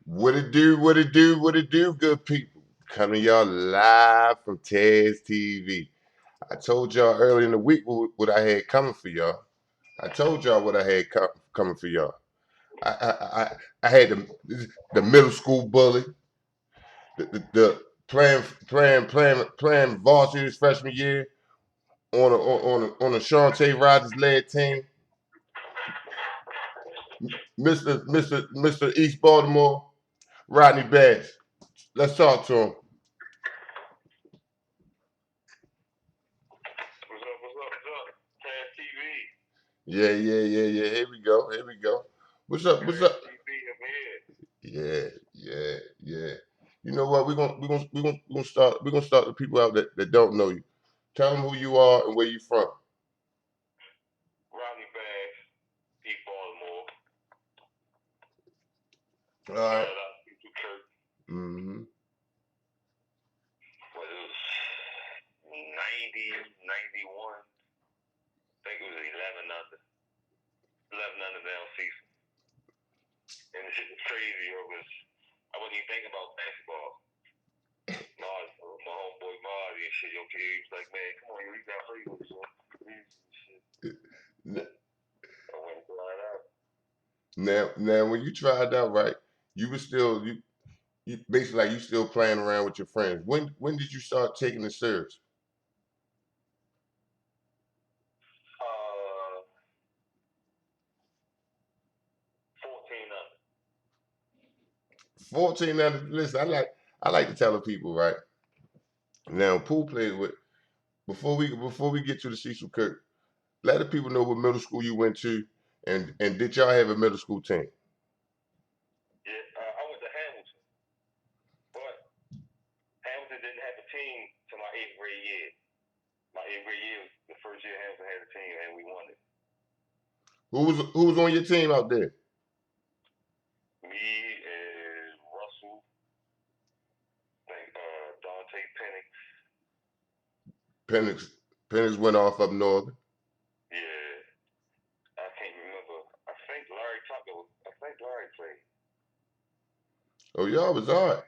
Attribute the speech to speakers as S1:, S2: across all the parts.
S1: What it do, what it do, what it do, good people. Coming to y'all live from Tez TV. I told y'all early in the week what I had coming for y'all. I told y'all what I had coming for y'all. I had the middle school bully, the playing varsity his freshman year on a Shante Rogers led team. Mr. East Baltimore, Rodney Bass. Let's talk to him.
S2: What's up? Taz TV.
S1: Yeah. Here we go. Here we go. What's up? What's up?
S2: TV, I'm here.
S1: Yeah. You know what? We're gonna start the people out that don't know you. Tell them who you are and where you from.
S2: Rodney Bass, East Baltimore.
S1: All right.
S2: Shout out to Kirk.
S1: Mm-hmm.
S2: What it was 90, 91. I think it was 11 under. 11 under down season. And the shit was crazy. I wasn't even thinking about basketball. My homeboy Marty and shit, yo, kid, he was like, man, come on, you got to play with us, shit. I went and tried out.
S1: Now, when you tried out, right, you were still you basically like you still playing around with your friends. When did you start taking it serious?
S2: 14 under.
S1: 14 under. Listen, I like to tell the people, right. Now, Pooh played with before we get to the Cecil Kirk. Let the people know what middle school you went to, and did y'all have a middle school team?
S2: Yeah, I went to Hamilton, but Hamilton didn't have a team to my 8th grade year. My 8th grade year was the first year Hamilton had a team, and we won it.
S1: Who was on your team out there?
S2: Me and Russell, I think Dante Penix.
S1: Penix went off up north.
S2: Yeah, I can't remember. I think Larry played.
S1: Oh, y'all was all right.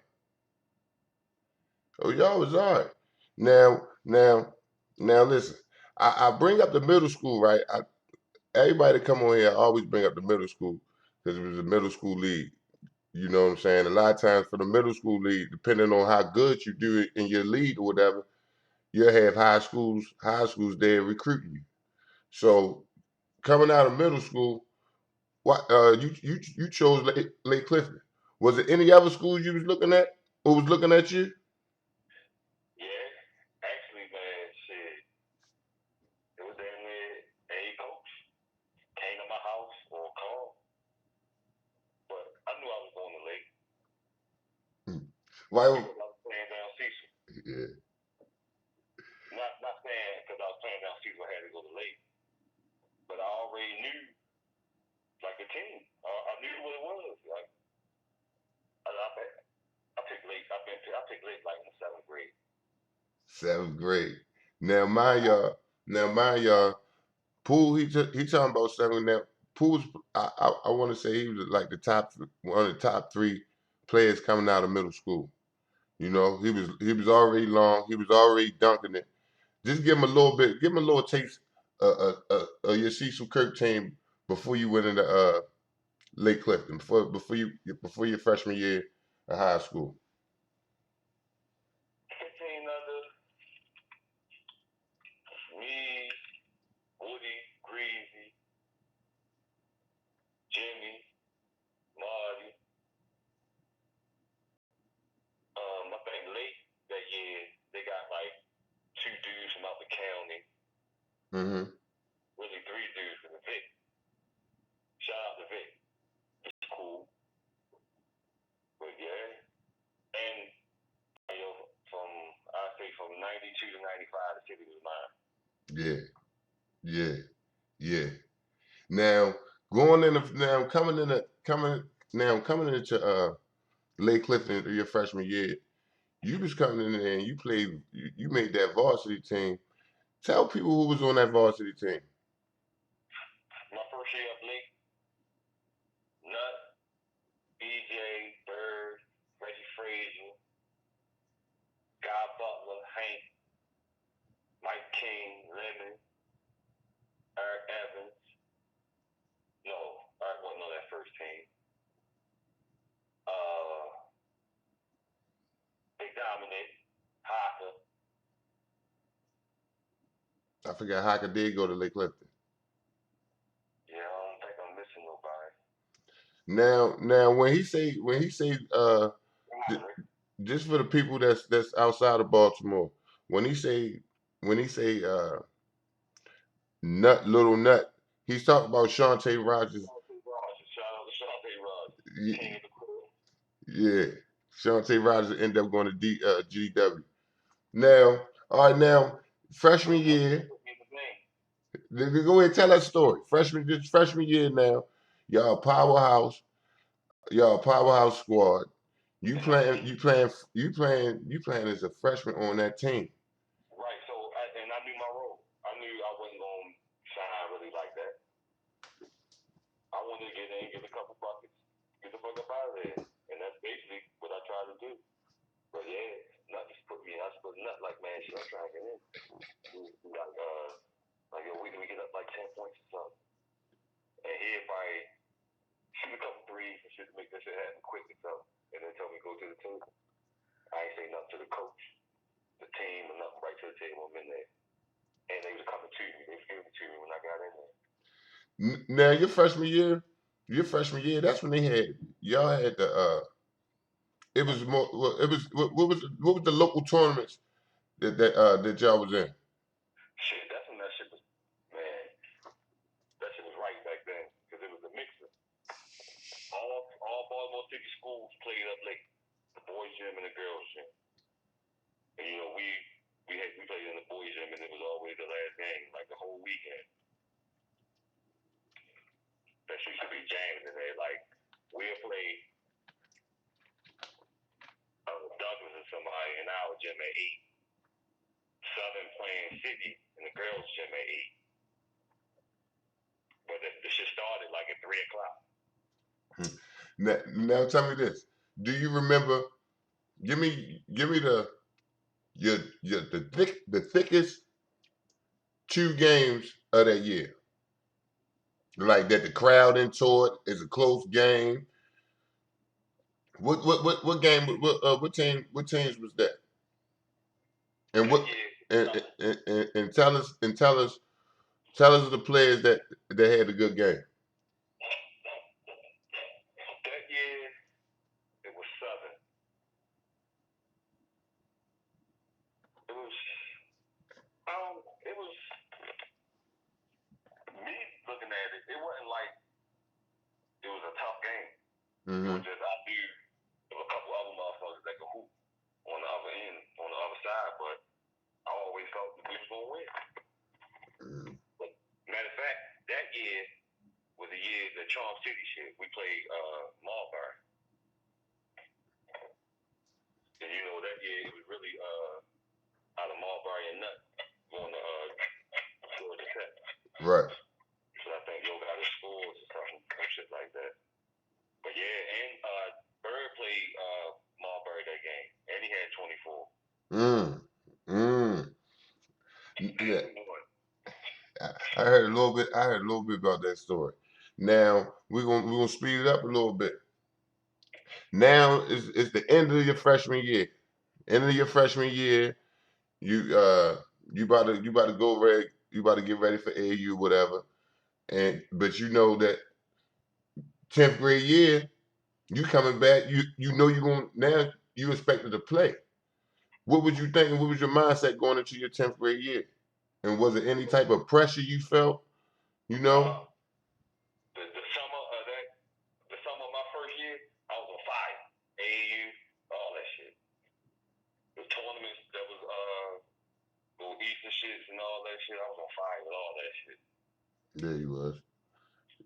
S1: Oh, y'all was all right. Now, listen. I bring up the middle school, right? Everybody that come on here, I always bring up the middle school because it was a middle school league. You know what I'm saying? A lot of times for the middle school league, depending on how good you do it in your league or whatever, you'll have high schools there recruiting you. So coming out of middle school, what you chose Lake Clifton. Was it any other schools you was looking at or was looking at you?
S2: Yeah, actually, man, shit, it was damn near a coach came to my house or called, but I knew I was going to Lake.
S1: Why?
S2: Because I was playing down Cecil.
S1: Yeah.
S2: Not saying because I was playing down Cecil, I had to go to Lake, but I already knew like the team. I knew what it was. Like I picked Lake. I picked Lake like in the 7th grade.
S1: 7th grade. Now mind y'all, Pooh, he talking about 7th. Now, Pooh's, I want to say he was like one of the top 3 players coming out of middle school. You know, he was already long. He was already dunking it. Just give him a little bit, give him a little taste your Cecil Kirk team before you went into Lake Clifton, before your freshman year of high school.
S2: 15 under, me, Woody, Greasy, Jimmy, Marty. I think late that year they got like 2 dudes from out the county.
S1: Mm-hmm.
S2: Really 3 dudes from the Vic. Shout out to Vic. It's cool. But yeah. And I say from 92 to 95 the city was mine.
S1: Yeah. Now going in now coming into Lake Clifton your freshman year, you was coming in there and you played you made that varsity team. Tell people who was on that varsity team.
S2: My first year up Lake, Nut, BJ, Bird, Reggie Frazier, Guy Butler, Hank, Mike King, Lemon, Eric Evans. No, Eric wasn't on that first team. Big Dominic, Haka.
S1: I forgot Haka did go to Lake Clifton.
S2: Yeah, I don't think I'm missing nobody.
S1: Now when he say just for the people that's outside of Baltimore, when he say little nut, he's talking about Shantae Rogers.
S2: Shout out to Shantae Rogers.
S1: Yeah,
S2: King of the Court.
S1: yeah. Shantae Rogers ended up going to GW. Now, all right, now freshman year. Let me go ahead and tell that story. Freshman year now, y'all powerhouse squad. You playing as a freshman on that team.
S2: Right. So, and I knew my role. I knew I wasn't gonna shine really like that. I wanted to get in, get a couple buckets, get the fuck up out of there, and that's basically what I tried to do. But yeah, Nut just put me. I just put Nut like, man, shit, I'm trying to get in. Like yo, we get up like 10 points or something, and he probably shoot a couple threes and shit to make that shit happen quick or something, and then tell me go to the team. I ain't say nothing to the coach, the team, or nothing right to the table. I'm in there, and they was coming to me. They was giving it to me when I got in there.
S1: Now your freshman year, that's when y'all had the it was more. It was what was the local tournaments that y'all was in?
S2: Shit, that's when that shit was, man. That shit was right back then because it was a mixer. All Baltimore City schools played up late, the boys' gym and the girls' gym. And you know we played in the boys' gym and it was always the last game, like the whole weekend. That shit should be jammed in there. Like we'll play Douglas or somebody in our gym at 8. Southern playing City in the girls' gym at 8. But the shit started like at 3 o'clock.
S1: Now tell me this: do you remember? Give me the thickest 2 games of that year, like that the crowd into it is a close game. What game? What teams was that? And what? And tell us the players that had a good game.
S2: That year, it was Southern. It was me looking at it. It wasn't like it was a tough game. It was just I knew there were a couple other motherfuckers that could hoop on the other end, on the other side, but I always felt that we was gonna win. But matter of fact, that year was the year the Charm City shit. We played Marlboro. And you know that year it was really out of Marlboro and Nut going to Georgia Tech.
S1: Right.
S2: So I think Yo got his scores or something, some shit like that. But yeah, and Bird played Marlboro that game, and he had 24.
S1: Yeah. I heard a little bit. About that story. Now we're gonna speed it up a little bit. Now it's the end of your freshman year. End of your freshman year, you about to go ready. You about to get ready for AU, whatever. But you know that 10th grade year, you coming back. You know you going now. You expected to play. What was you thinking? What was your mindset going into your 10th grade year? And was it any type of pressure you felt? You know.
S2: The summer of my first year, I was on fire. AAU, all that shit. The tournaments that was go Easter shits and all that shit. I was on fire with all that shit.
S1: Yeah, you was.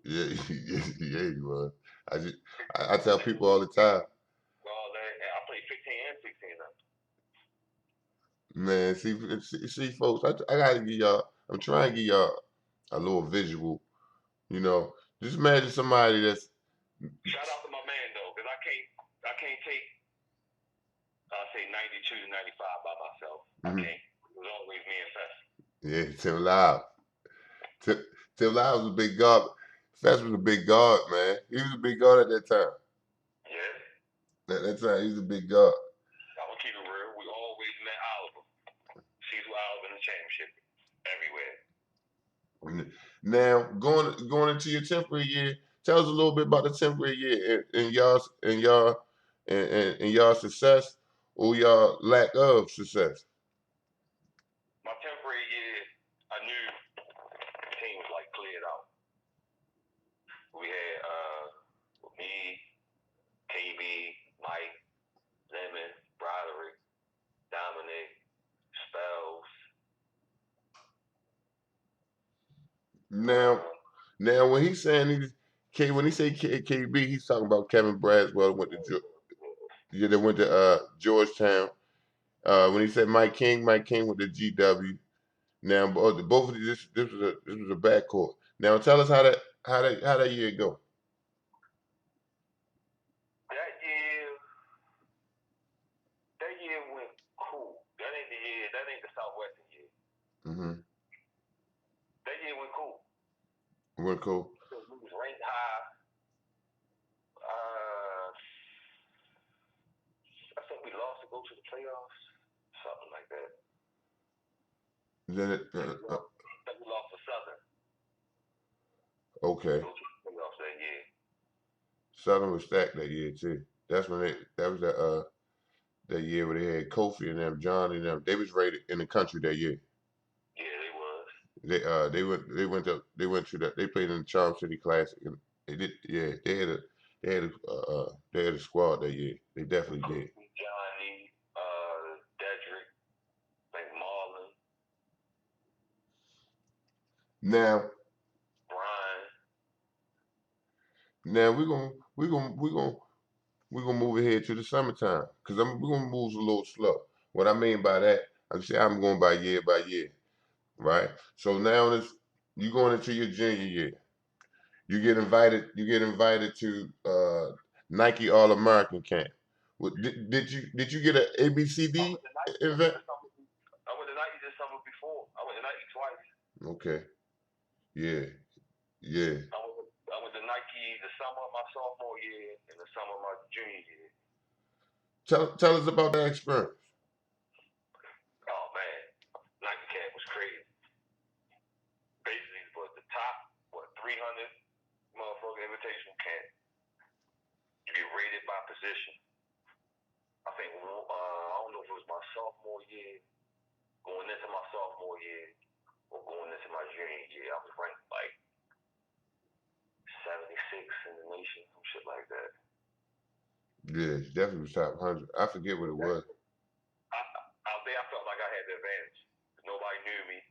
S1: Yeah, you was. I tell people all the time.
S2: All that, and I played 15 and 16 now.
S1: Man, see, folks, I gotta give y'all. I'm trying to give y'all a little visual. You know, just imagine somebody that's.
S2: Shout out to my man though, because can't take, I'll say 92 to 95 by myself.
S1: Mm-hmm.
S2: I can't. It was always me and Fess.
S1: Yeah, Tim Lyle. Tim Lyle was a big guard. Fess was a big guard, man. He was a big guard at that time.
S2: Yeah.
S1: At that time, he was a big guard.
S2: I'm gonna keep it real. We always met Oliver. She's with Oliver in the championship everywhere.
S1: Now, going into your 10th grade year, tell us a little bit about the 10th grade year and y'all success or y'all lack of success.
S2: My 10th grade year, I knew the team was like cleared out. We had me, KB, Mike, Lemon, Broderick, Dominic, Spells.
S1: Now when he's saying when he say KB, he's talking about Kevin Braswell they went to Georgetown. When he said Mike King went to GW. Now both of these, this was a backcourt. Now tell us how that year go.
S2: That year went cool. That ain't the year. That ain't the Southwestern year.
S1: Mm-hmm.
S2: That year went cool.
S1: Went cool.
S2: We was ranked high. I think we lost to go to the playoffs, something like that.
S1: Then
S2: I think we lost to Southern.
S1: Okay.
S2: Go to the playoffs that year.
S1: Southern was stacked that year too. That was that year where they had Kofi and them, John and them. They was rated in the country that year.
S2: Yeah, they was.
S1: They went to that. They played in the Charm City Classic and they did. Yeah, they had a squad that year. They definitely did.
S2: Johnny, Dedrick, like Marlon.
S1: Now
S2: Brian.
S1: we're gonna move ahead to the summertime because we're gonna move a little slow. What I mean by that, I'm going by year, right? So now you going into your junior year. You get invited to Nike All American camp. Did you get an ABCD event?
S2: I went to Nike this summer before. I went to Nike twice.
S1: Okay. Yeah.
S2: I went to Nike the summer of my sophomore year and the summer of my junior year.
S1: Tell us about that experience.
S2: Oh man, Nike camp was crazy. Basically, it was the top 300 motherfucking invitational camp. You get rated by position. I think I don't know if it was my sophomore year, going into my sophomore year, or going into my junior year. I was ranked like 76 in the nation, some shit like that.
S1: Yeah, it definitely was top 100. I forget what it was.
S2: Out there, I felt like I had the advantage. Nobody knew me.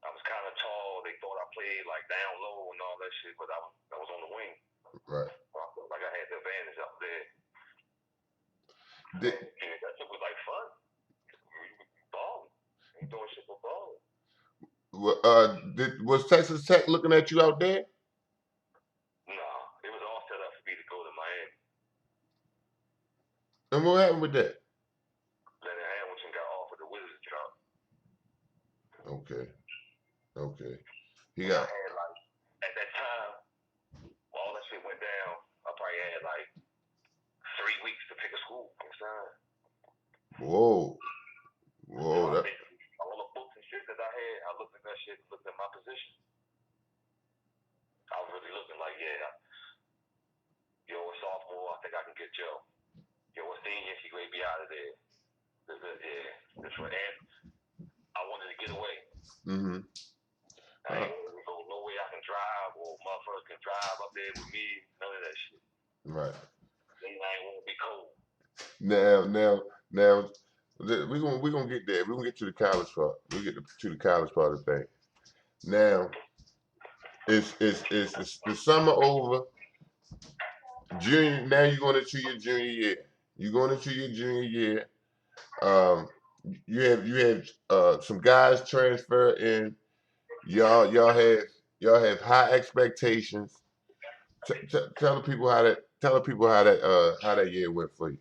S2: I was kind of tall. They thought I played like down low and all that shit, but I was on the wing.
S1: Right.
S2: I felt like I had the advantage out there. That shit was like fun. Balling. Ain't doing shit but balling.
S1: Was Texas Tech looking at you out there?
S2: No, it was all set up for me to go to Miami.
S1: And what happened with that?
S2: Leonard Hamilton got offered the Wizards job.
S1: Okay. He got.
S2: I had like, at that time, all that shit went down. I probably had like 3 weeks to pick a school.
S1: Whoa.
S2: All the books and shit that I had, I looked at that shit, looked at my position. I was really looking like, a sophomore, I think I can get Joe. A senior, he may be out of there. This one, and I wanted to get away.
S1: Mm-hmm.
S2: I ain't want to go no way I can drive or motherfuckers can drive up there with me. None of that shit.
S1: Right.
S2: I ain't want to be cold.
S1: Now, we're gonna get there. We're gonna get to the college part. We get to the college part of the thing. Now, it's the summer over. Now you're going into your junior year. You have some guys transfer in. Y'all have high expectations. Tell the people how that year went for you.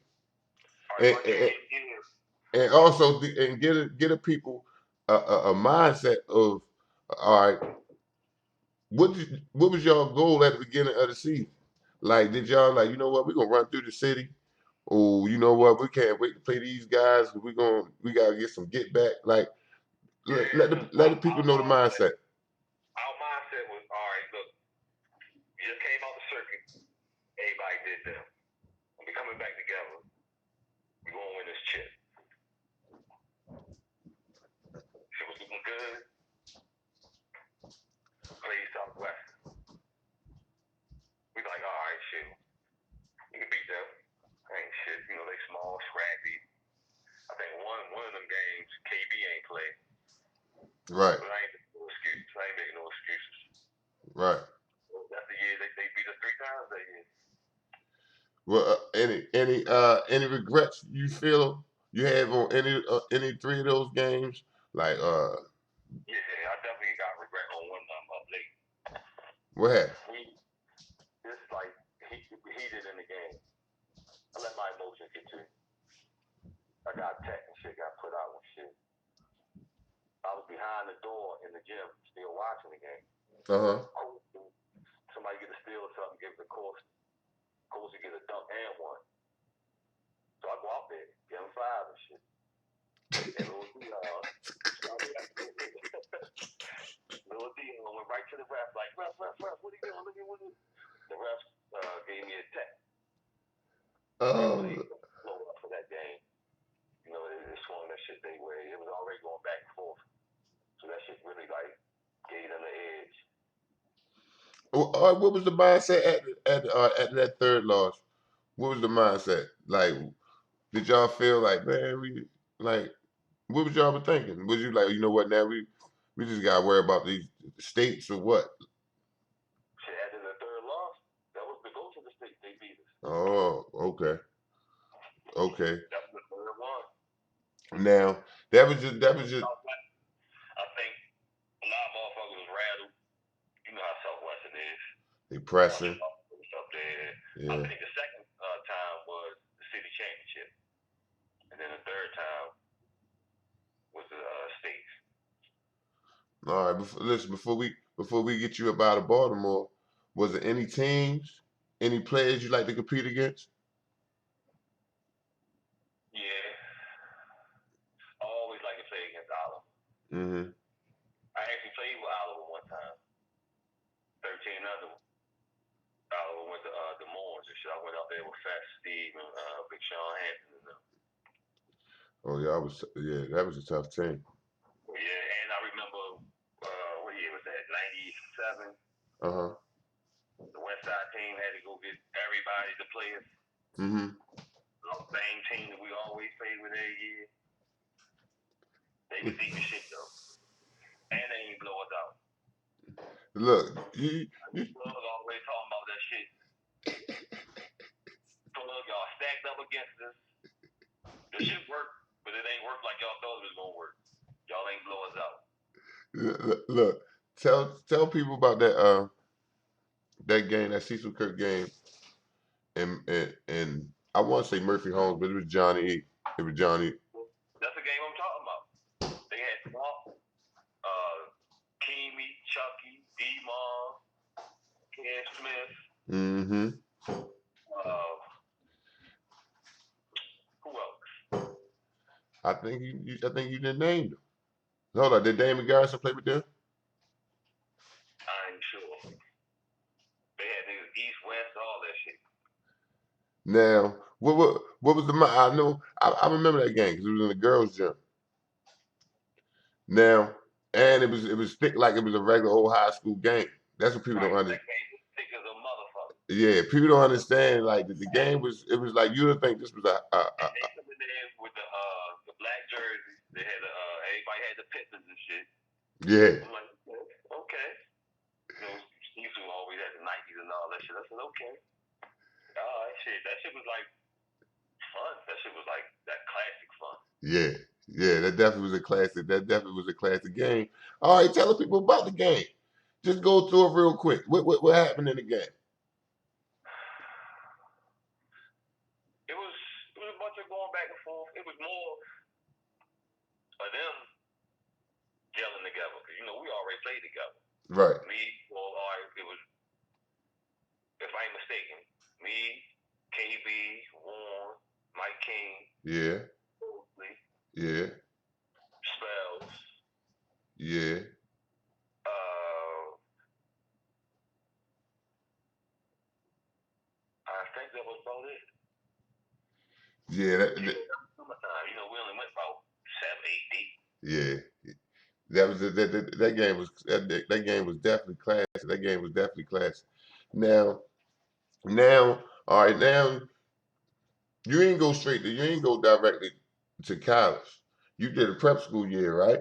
S1: and also and get a people a mindset of all right. What was y'all goal at the beginning of the season? Like, did y'all like, you know what, we're gonna run through the city? Or you know what, we can't wait to play these guys. We gotta get some get back. Like, let the people know the mindset.
S2: Our mindset was, all right, look, we just came out the circuit. Everybody did them. We coming back together. We gonna win this chip. Shit was looking good. Played Southwest. We like, all right, shit. We can beat them. Ain't shit. You know, they small, scrappy. I think one of them games, KB ain't played.
S1: Right.
S2: But I ain't making no excuses.
S1: Right.
S2: That's the year they beat us 3 times that year.
S1: Well, any regrets you feel you have on any 3 of those games? Like,
S2: yeah, I definitely got regret on one time up late.
S1: What happened?
S2: It's like heated in the game. I let my emotions get to me. I got tech and shit, got put out and shit. I was behind the door in the gym, still watching the game. Somebody get a steal or something, give it to Coach to get a dunk and one. So I go out there, get him 5 and shit. And Little Dion went right to the ref, like, ref, what are you doing? Look at what the ref gave me a tech. Blow up for that game. You know, they swung that shit their way. It was already going back and forth. So that shit really, like, gave them the edge.
S1: What was the mindset at that 3rd loss? What was the mindset? Like, did y'all feel like, man, what was y'all thinking? Was you like, you know what, now we just gotta worry about these states or what?
S2: Shit, after the 3rd loss, that was the go to the state. They beat us.
S1: Oh, okay. Okay.
S2: That was the 3rd one.
S1: Now, that was just.
S2: I think a lot of motherfuckers was rattled. You know how Southwestern is.
S1: They pressing.
S2: Up there.
S1: Yeah.
S2: I think the second time was the city championship, and then the 3rd time was the states.
S1: All right. Before we get you up out of Baltimore, was there any teams, any players you like to compete against?
S2: Yeah. I always like to play against Oliver. I actually played with Oliver one time. 13 under. Oliver went to Des Moines and shit. I went out there with Fat Steve and Big Sean Hampton and them.
S1: Oh yeah, that was a tough team.
S2: Yeah, and I remember what year was that? 97. The West Side team had to go get everybody to play us. The same team that we always played with every year. They was deep as shit though, and they ain't blow us out.
S1: Look,
S2: Plug always talking about that shit. Plug y'all stacked up against us. The shit worked, but it ain't worked like y'all thought it was gonna work. Y'all ain't blow us out.
S1: Look, tell people about that game, that Cecil Kirk game, and I want to say Murphy Holmes, but it was Johnny E. It was Johnny.
S2: That's the game I'm talking about. They had Swamp, Keamy, Chucky, D-Mall, Ken Smith. Who else?
S1: I think you didn't name them. Hold on, did Damon Garrison play with them?
S2: I ain't sure. They had niggas East, West, all that shit.
S1: Now, what was I remember that game because it was in the girls' gym. Now, and it was thick like it was a regular old high school game. That's what people don't understand.
S2: That game was thick as a motherfucker.
S1: Yeah, people don't understand. Like the game was, it was like you would think this was
S2: They come in there with the black jerseys. They had everybody had the Pistons and shit.
S1: Yeah.
S2: I'm like, okay. You know, Cecil always had the 90's and all that shit. I said, okay. All right, shit. That shit was like fun. That shit was like that classic fun.
S1: Yeah. Yeah, that definitely was a classic. That definitely was a classic game. All right, tell the people about the game. Just go through it real quick. What happened in the game?
S2: It was a bunch much of going back and forth. It was more of them gelling together because we already played together.
S1: Right.
S2: It was, if I ain't mistaken, me, KB, Warren, Mike King.
S1: Yeah.
S2: Lee,
S1: yeah.
S2: Spells.
S1: Yeah.
S2: I think that was about it.
S1: Yeah.
S2: Summertime. We only went about 7, 8 deep.
S1: Yeah. That game was definitely classic. That game was definitely classic. Now, all right, now you ain't go directly to college. You did a prep school year, right?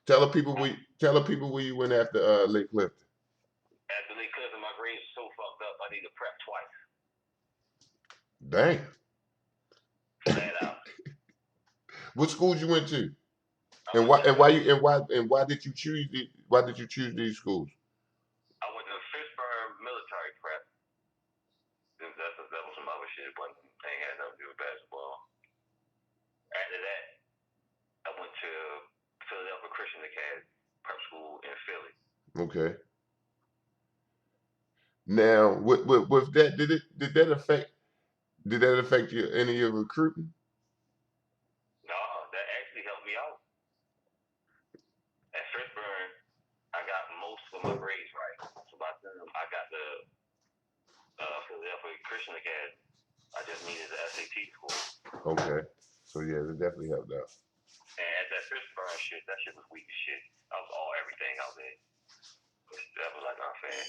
S1: Tell the people where you went after Lake Clifton.
S2: After Lake Clifton, my grades were so fucked up. I need to prep twice.
S1: Dang.
S2: Flat out.
S1: What schools you went to? And why did you choose these schools?
S2: I went to Fitchburg Military Prep. That was some other shit, but ain't had nothing to do with basketball. After that, I went to Philadelphia Christian Academy Prep School in Philly.
S1: Okay. Now, with that, did that affect any of your recruiting?
S2: No, that actually helped me out. At Fitchburg, I got most of my grades right. So by the time I got the Philadelphia Christian Academy, I just needed the SAT score.
S1: Okay. So yeah, it definitely helped out.
S2: And at that Fitchburg shit, that shit was weak as shit. I was all everything out there. That was like unfair.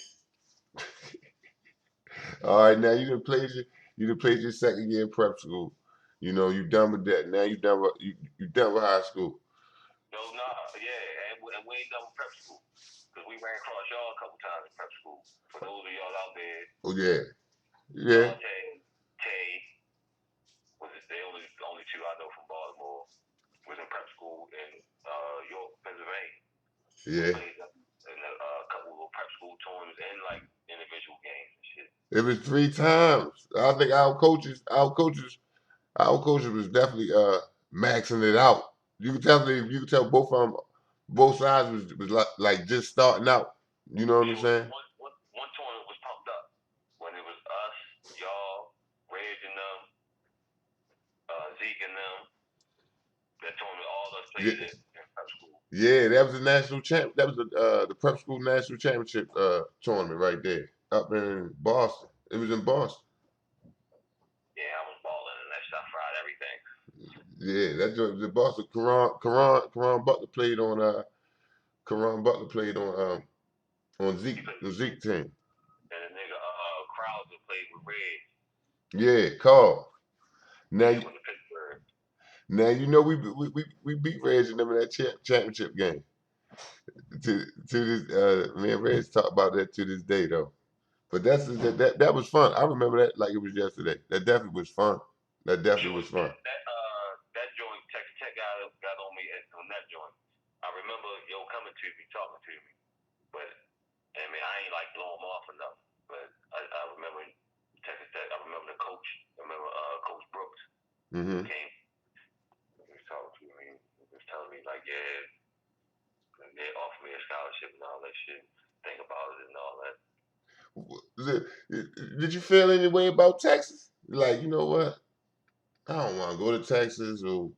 S1: All right, now you done played your second year in prep school. You done with that. Now you done with high school.
S2: No, yeah, and we ain't done with prep school because we ran across y'all a couple times in prep school. For those of y'all out there.
S1: Oh yeah.
S2: Tay was the only two I know from Baltimore was in prep school in York, Pennsylvania.
S1: Yeah.
S2: And a couple of prep school tournaments and like individual games and shit.
S1: It was 3 times. I think our coaches was definitely maxing it out. You could tell both sides was like just starting out. You know what I'm saying?
S2: One tournament was pumped up when it was us, y'all, Reg and them, Zeke and them. That tournament, all us played in prep school.
S1: Yeah, that was the national champ. That was the prep school national championship tournament right there up in Boston. It was in Boston.
S2: Yeah, I was balling and that shit. I fried everything.
S1: Yeah, that was the Boston. Karan Butler played on the Zeke team.
S2: And the nigga Krauser played with Reg.
S1: Yeah, Carl. Now
S2: Now
S1: we beat Reg in them in that championship game. To this me and Reg talk about that to this day though. But that was fun. I remember that like it was yesterday. That definitely was fun. That definitely was fun.
S2: That joint, Texas Tech got on me on that joint. I remember coming to me, talking to me, but I mean I ain't like blow him off enough. But I remember Texas Tech. I remember the coach. I remember Coach Brooks
S1: Mm-hmm.
S2: came. He was talking to me. He was telling me like, yeah, they offered me a scholarship and all that shit. Think about it and all that.
S1: Did you feel any way about Texas? Like, you know what? I don't want to go to Texas, or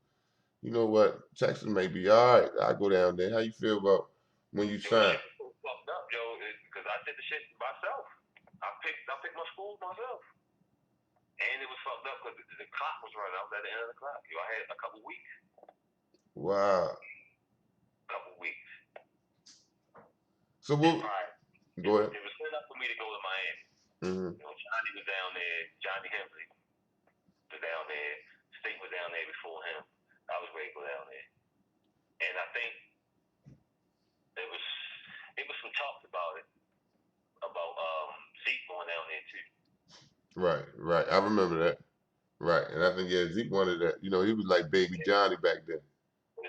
S1: you know what? Texas may be all right. I go down there. How you feel about when you signed?
S2: Fucked up, because I did the shit myself. I picked my schools myself, and it was fucked up because the clock was running. I was at the end of the clock. I had a couple weeks.
S1: Wow.
S2: Couple weeks.
S1: So what? Go ahead.
S2: It was set up for me to go to Miami.
S1: Mm-hmm.
S2: Johnny was down there. Johnny Hensley was down there. State was down there before him. I was ready to go down there, and I think there was some talks about it, about Zeke going down there too.
S1: Right. I remember that. Right, and I think Zeke wanted that. He was like baby Johnny back then.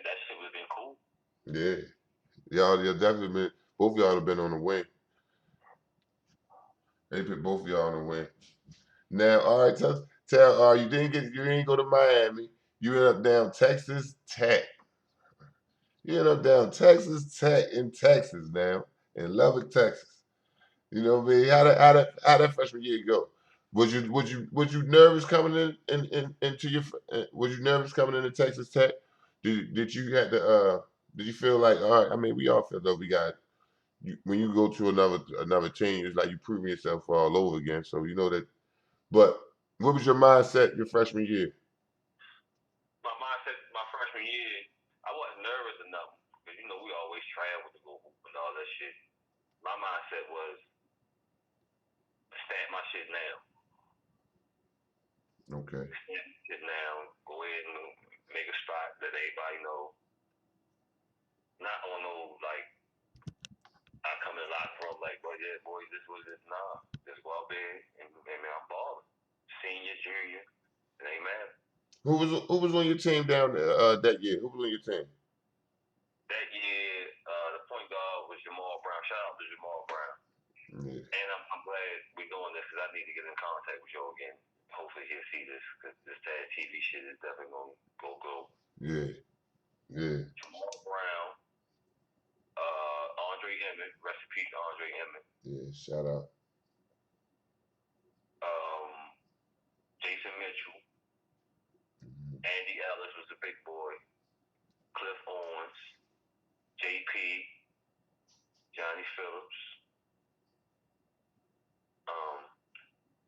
S2: That shit would have been cool.
S1: Yeah, y'all definitely been. Both of y'all have been on the wing. They put both of y'all on the wing. Now, all right, You didn't go to Miami. You ended up down Texas Tech. You ended up down Texas Tech in Texas now, in Lubbock, Texas. You know what I mean? How that freshman year go? Was you nervous coming into your was you nervous coming into Texas Tech? Did you had to did you feel like, all right? I mean, we all feel though we got when you go to another team, it's like you proving yourself all over again. So you know that. But what was your mindset your freshman year?
S2: My mindset, my freshman year, I wasn't nervous enough because we always travel to go hoop and all that shit. My mindset was stamp my shit now.
S1: Okay.
S2: Stamp shit now. Go ahead and make a spot that everybody know. Not on no like I come in a locker room like, well, yeah, boys, this was this. Nah, just go out there and I'm balling. Senior, junior, it ain't matter.
S1: Who was on your team down that year? Who was on your team?
S2: That year, the point guard was Jamal Brown. Shout out to Jamal Brown.
S1: Yeah.
S2: And I'm glad we're doing this because I need to get in contact with y'all again. Hopefully he'll see this because this Tad TV shit is definitely going to go.
S1: Yeah. Yeah.
S2: Jamal Brown, Andre Emmett, rest in peace, Andre Emmett.
S1: Yeah, shout out.
S2: Jason Mitchell. Andy Ellis was a big boy. Cliff Owens. JP. Johnny Phillips.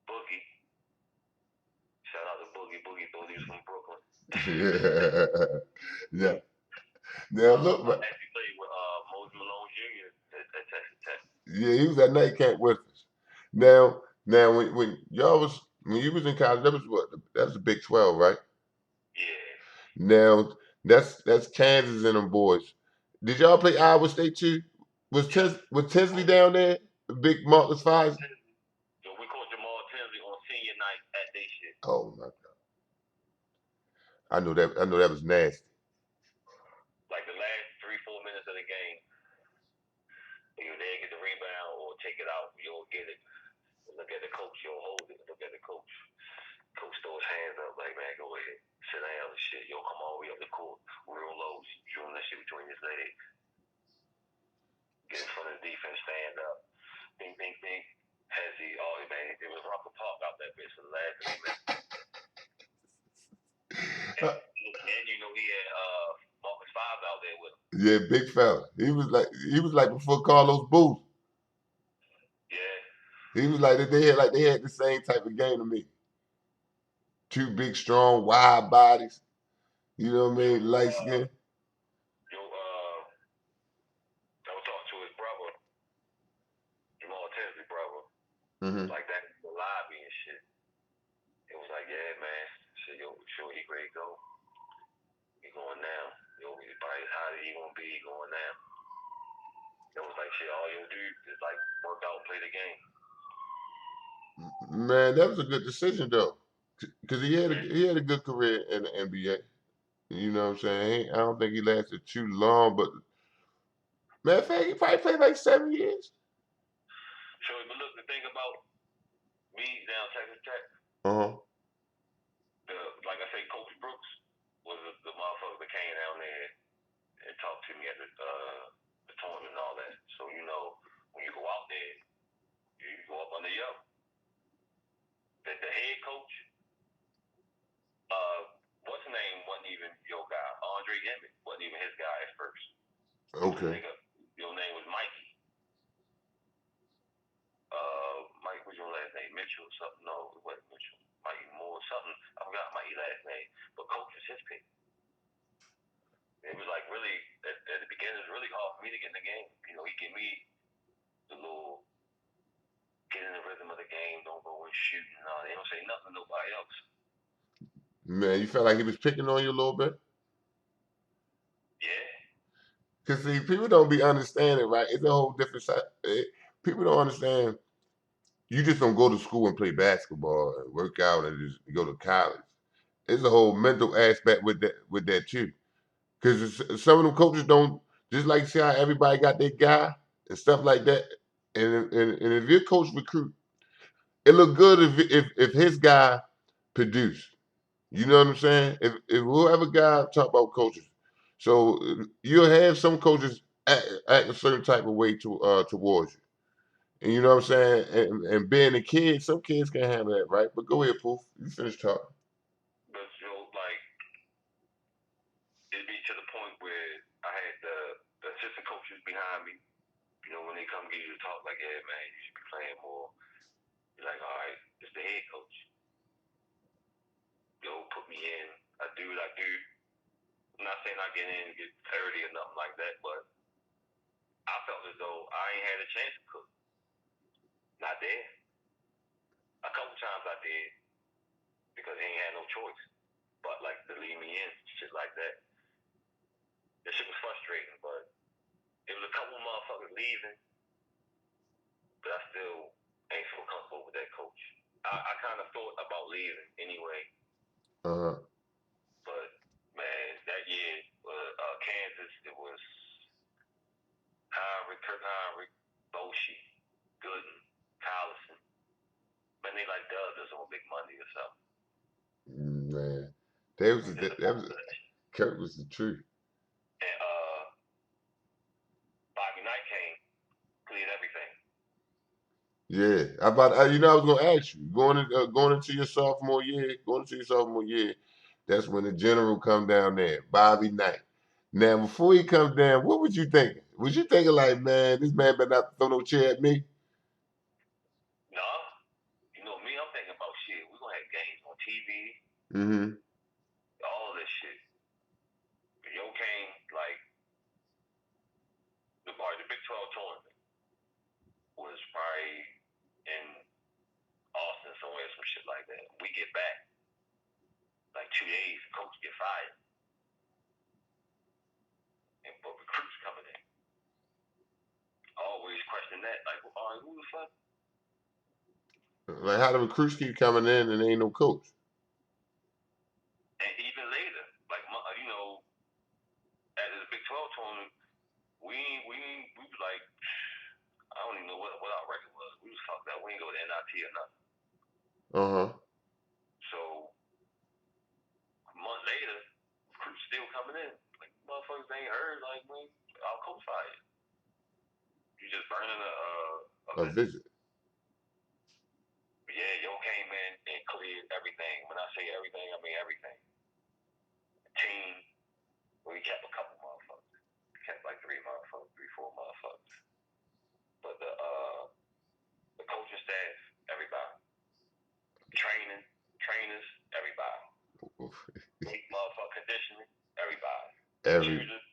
S2: Boogie. Shout out to Boogie. Boogie thought he was from Brooklyn.
S1: Yeah. Now look,
S2: I actually played with Moses Malone Jr. at Texas Tech.
S1: Yeah, he was at night camp with us. Now when you was in college, that was what? That was the Big 12, right?
S2: Yeah.
S1: Now that's Kansas and them boys. Did y'all play Iowa State too? Was Tinsley down there? Big Marcus Fives?
S2: So we called Jamal Tinsley on senior night at day shit.
S1: Oh my God. I know that was nasty.
S2: Like the last 3-4 minutes of the game, you there get the rebound or take it out, you'll get it. Look at the coach, you'll hold it. Look at the coach. Coach throw his hands up like, man, go ahead. Sit down and shit. You'll come all the way up the court, real low, drawing that shit between his legs. Get in front of the defense, stand up. Bing, bing, bing. Has he, man, it was rock the park out that bitch for the last 3 minutes. And he had Marcus Fives out there with him.
S1: Yeah, big fella. He was like before Carlos Booth.
S2: Yeah.
S1: He was like that. They had the same type of game to me. Two big, strong, wide bodies. You know what I mean? Light skin.
S2: I was talking to his brother, Jamal Tinsley brother.
S1: Mm-hmm.
S2: Like that in the lobby and shit. It was like, yeah, man. Shit, sure he ready to go. He going now. He's probably as high as he gonna be going now. It was like, shit, all you'll do is like work out and play the game.
S1: Man, that was a good decision though, because he had a good career in the NBA. You know what I'm saying? I don't think he lasted too long, but matter of fact, he probably played like 7 years.
S2: Sure, but look, the thing about me down Texas Tech, like I say, Coach Brooks was the motherfucker that came down there and talked to me at the tournament and all that. So when you go out there, you go up under yo. The head coach, what's his name? Wasn't even your guy. Andre Emmett wasn't even his guy at first.
S1: Okay.
S2: Your name was Mikey. Mike, what's your last name? Mitchell or something? No, it wasn't Mitchell. Mikey Moore, something. I forgot Mikey's last name. But coach was his pick. It was like really, at the beginning, it was really hard for me to get in the game. He gave me the little get in the rhythm of the game, don't go and shoot and all. They don't say nothing to nobody else.
S1: Man, you felt like he was picking on you a little bit?
S2: Yeah.
S1: Because see, people don't be understanding, right? It's a whole different side. People don't understand. You just don't go to school and play basketball and work out and just go to college. There's a whole mental aspect with that too. Because some of them coaches don't, just like see how everybody got their guy and stuff like that. And if your coach recruit, it look good if his guy produce. You know what I'm saying? If whoever guy talk about coaches, so you'll have some coaches act a certain type of way towards you. And you know what I'm saying? And being a kid, some kids can't handle that, right? But go ahead, Pooh. You finish talking.
S2: But like it'd be to the point where I had the assistant coaches behind me. You know, when they come get you to talk, like, yeah, man, you should be playing more. You're like, all right, it's the head coach. Yo, put me in. I do what I do. I'm not saying I get in and get 30 or nothing like that, but I felt as though I ain't had a chance to cook. Not there. A couple times I did because he ain't had no choice. But like to leave me in, shit like that. That shit was frustrating, but it was a couple motherfuckers leaving, but I still ain't feel comfortable with that coach. I kind of thought about leaving anyway. But man, that year, Kansas, it was Kurt Heinrich, Boshi, Gooden, Collison. Man, they like dubbed us on Big Money or something.
S1: Man, that was Kurt was the truth.
S2: And Bobby Knight came, cleared everything.
S1: Yeah, I was gonna ask you going into your sophomore year. That's when the general come down there, Bobby Knight. Now, before he comes down, what was you thinking? Was you thinking like, man, this man better not throw no chair at me?
S2: No, you know me, I'm thinking about shit. We're gonna have games on TV.
S1: Mm-hmm.
S2: All this shit. Yo came like the Big 12 tournament was probably in Austin somewhere, some shit like that. We get back like 2 days, the coach get fired, but recruits coming in. I always question that, like, all right, who the fuck?
S1: Like how the recruits keep coming in and there ain't no coach.
S2: And even later, like you know, at the Big 12 tournament, we was like, I don't even know what our record was. We was fucked up. We ain't go to NIT or nothing. So a month later, recruits still coming in. Like motherfuckers ain't heard. Like, man, our coach fired. You just burning
S1: a visit.
S2: Yeah, yo came in and cleared everything. When I say everything, I mean everything. The team, we kept a couple motherfuckers. We kept like 3 motherfuckers, 3, 4 motherfuckers. But the coaching staff, everybody. Trainers, everybody. Motherfucker conditioning, everybody. Shooters,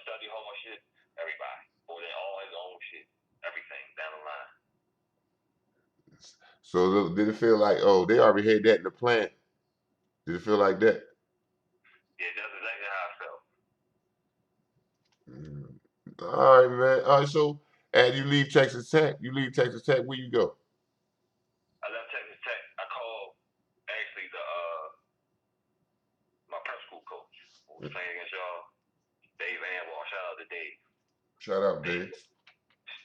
S2: study hall shit, everybody. Or they all his own shit, everything down the line.
S1: So did it feel like, oh, they already had that in the plan? Did it feel like that?
S2: Yeah, that's exactly how I felt.
S1: All right, man. All right, so as you leave Texas Tech, where you go?
S2: I left Texas Tech. I called actually my prep school coach who was playing against y'all, Dave Anwar. Shout out to Dave.
S1: Shout out, Dave.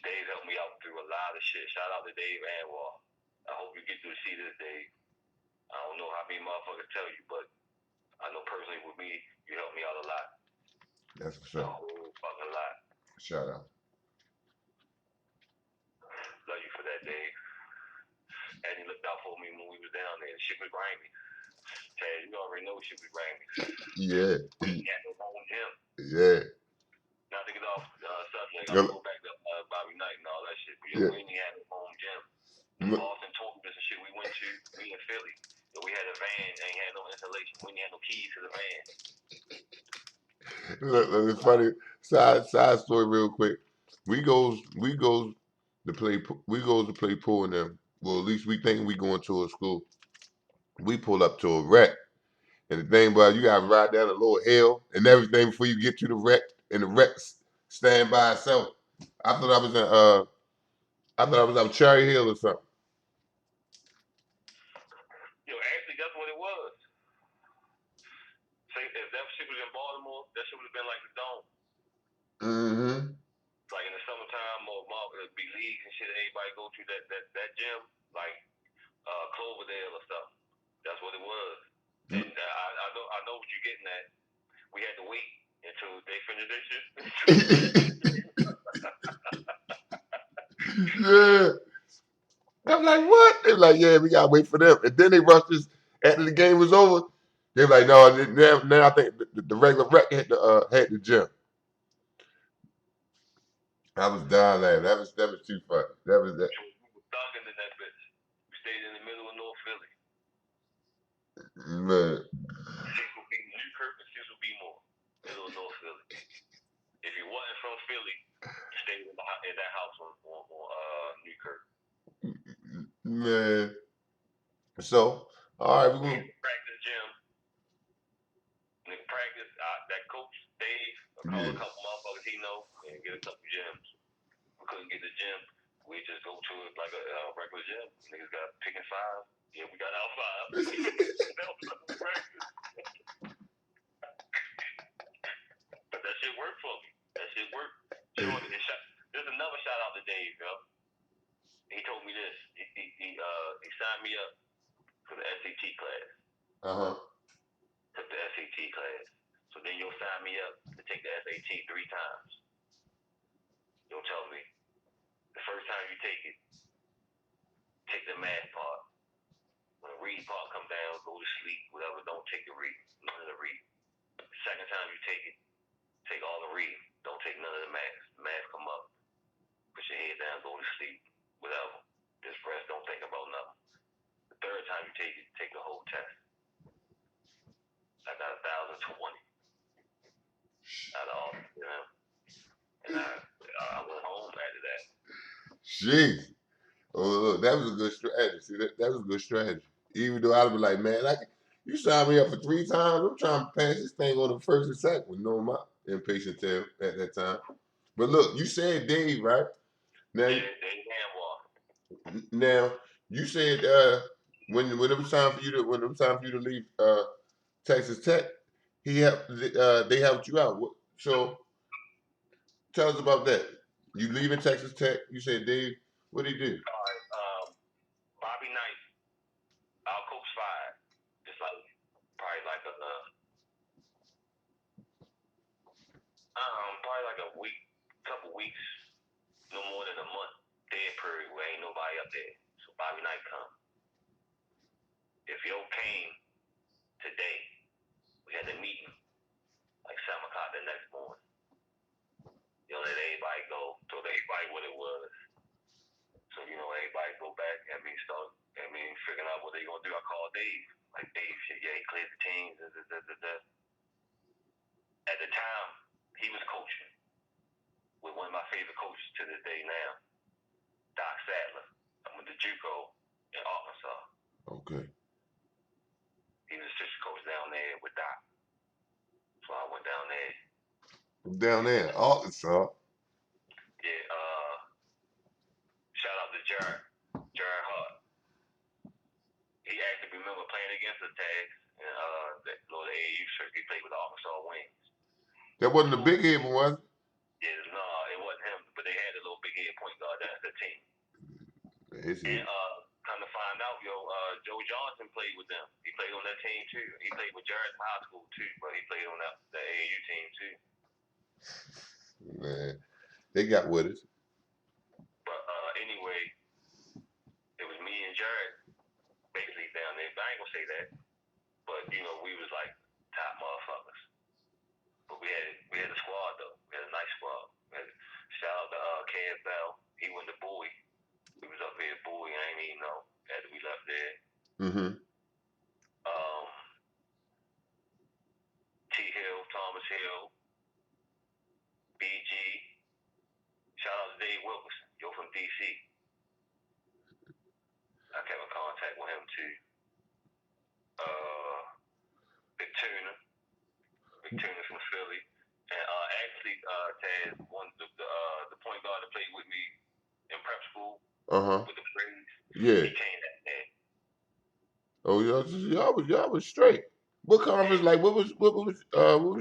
S2: Dave helped me out through a lot of shit. Shout out to Dave Anwar. I hope you get to see this, Dave. I don't know how many motherfuckers tell you, but I know personally with me, you helped me out a lot.
S1: That's for sure.
S2: A whole fucking lot.
S1: Shout out.
S2: Love you for that, Dave. And he looked out for me when we was down there. Shit was grimy. Chad, you already know shit was grimy.
S1: Yeah.
S2: We had no home gym.
S1: Yeah.
S2: Not to get off subject, I'm gonna go back to Bobby Knight and all that shit. But we ain't had no home gym. Boston tournaments and shit we went to, we in Philly. So we had a van, ain't had no insulation. We ain't had no keys to the van.
S1: Look, it's funny. Side story, real quick. We goes to play pool in them. Well, at least we think we going to a school. We pull up to a wreck, and the thing about you gotta ride down a little hill and everything before you get to the wreck, and the wreck's stand by itself. I thought I was on Cherry Hill or something.
S2: Yo, actually, that's what it was. Say, if that shit was in Baltimore, that shit would have been like the Dome.
S1: Mm-hmm.
S2: Like in the summertime, or it'd be leagues and shit. Everybody go to that gym, like Cloverdale or stuff. That's That's what it was. And I know what you're getting at. We had to wait until they finished their shit.
S1: Yeah. I'm like, what? They were like, yeah, we gotta wait for them. And then they rushed us after the game was over. They were like, no, now I think the regular rec had the gym. I was dying laughing. That was too funny. That was that.
S2: We were thugging in that bitch. We stayed in the middle of North Philly.
S1: Man.
S2: Cecil B. Newkirk and Cecil B. Moore. Middle of North Philly. If you wasn't from Philly, you stayed in that house on Newkirk.
S1: Man. So, all right, we're gonna
S2: practice gym. Nigga practice. That coach Dave, call a couple motherfuckers he know and get a couple gyms. We couldn't get the gym. We just go to it like a regular gym. Niggas got pick and five. Yeah, we got our five. But that shit worked for me. That shit worked. There's another shout out to Dave, yo. He told me this. He signed me up for the SAT class. Took the SAT class. So then you'll sign me up to take the SAT 3 times. You'll tell me the first time you take it, take the math part. When the reading part come down, go to sleep, whatever, don't take the read. None of the read. The second time you take it, take all the reading. Don't take none of the math. The math come up. Put your head down, go to sleep, whatever. Just rest, don't think about nothing. The third time you take it, take the whole test. I got 1,020 out of all, you know. And I went home after that.
S1: Jeez. Oh, look, that was a good strategy. See, that was a good strategy. Even though I'd be like, man, you signed me up for 3 times. I'm trying to pass this thing on the first and second with no my impatient tail at that time. But look, you said Dave, right? Now,
S2: yeah, Dave Hanwell.
S1: Now, you said when it was time for you to leave Texas Tech, they helped you out. So tell us about that. You leaving Texas Tech? You said Dave. What did he do?
S2: All right, Bobby Knight, our coach fired. Just like probably like a week, couple weeks, no more than a month. Dead period where ain't nobody up there. So Bobby Knight come. If Yo came today, we had a meeting like 7 o'clock the next morning. Yo let everybody go, told everybody what it was. So everybody go back and figuring out what they gonna do. I called Dave. Like Dave, shit, yeah, he cleared the teams. At the time, he was coaching with one of my favorite coaches to this day now, Doc Sadler. I went to JUCO in Arkansas.
S1: Okay.
S2: He was assistant coach down there with Doc. So I went down there.
S1: Down there, Arkansas.
S2: Yeah, shout out to Jared Hart. He actually remember playing against the Tags and the AAU circuit. He played with the Arkansas Wings.
S1: That wasn't the big head one, was it?
S2: Yeah, no, it wasn't him, but they had a little big head point guard. That's the team. And come to find out, Joe Johnson played with them. He played on that team too. He played with Jared in high school too, but he played on the AAU team too.
S1: Man, they got with us.
S2: But anyway, it was me and Jared basically down there. But I ain't gonna say that. But we was like top motherfuckers. But we had a squad though. We had a nice squad. Shout out to KFL. He went to Bowie. We was up here at Bowie. I ain't even know after we left there. T Hill, Thomas Hill, BG. Shout out to Dave Wilkerson. You're from DC. I kept in contact with him too. Big Tuna from Philly. And actually, Taz, the point guard that played with me in prep school with the Braves.
S1: Yeah.
S2: He came that day.
S1: Oh, y'all was straight. What conference? Like, what was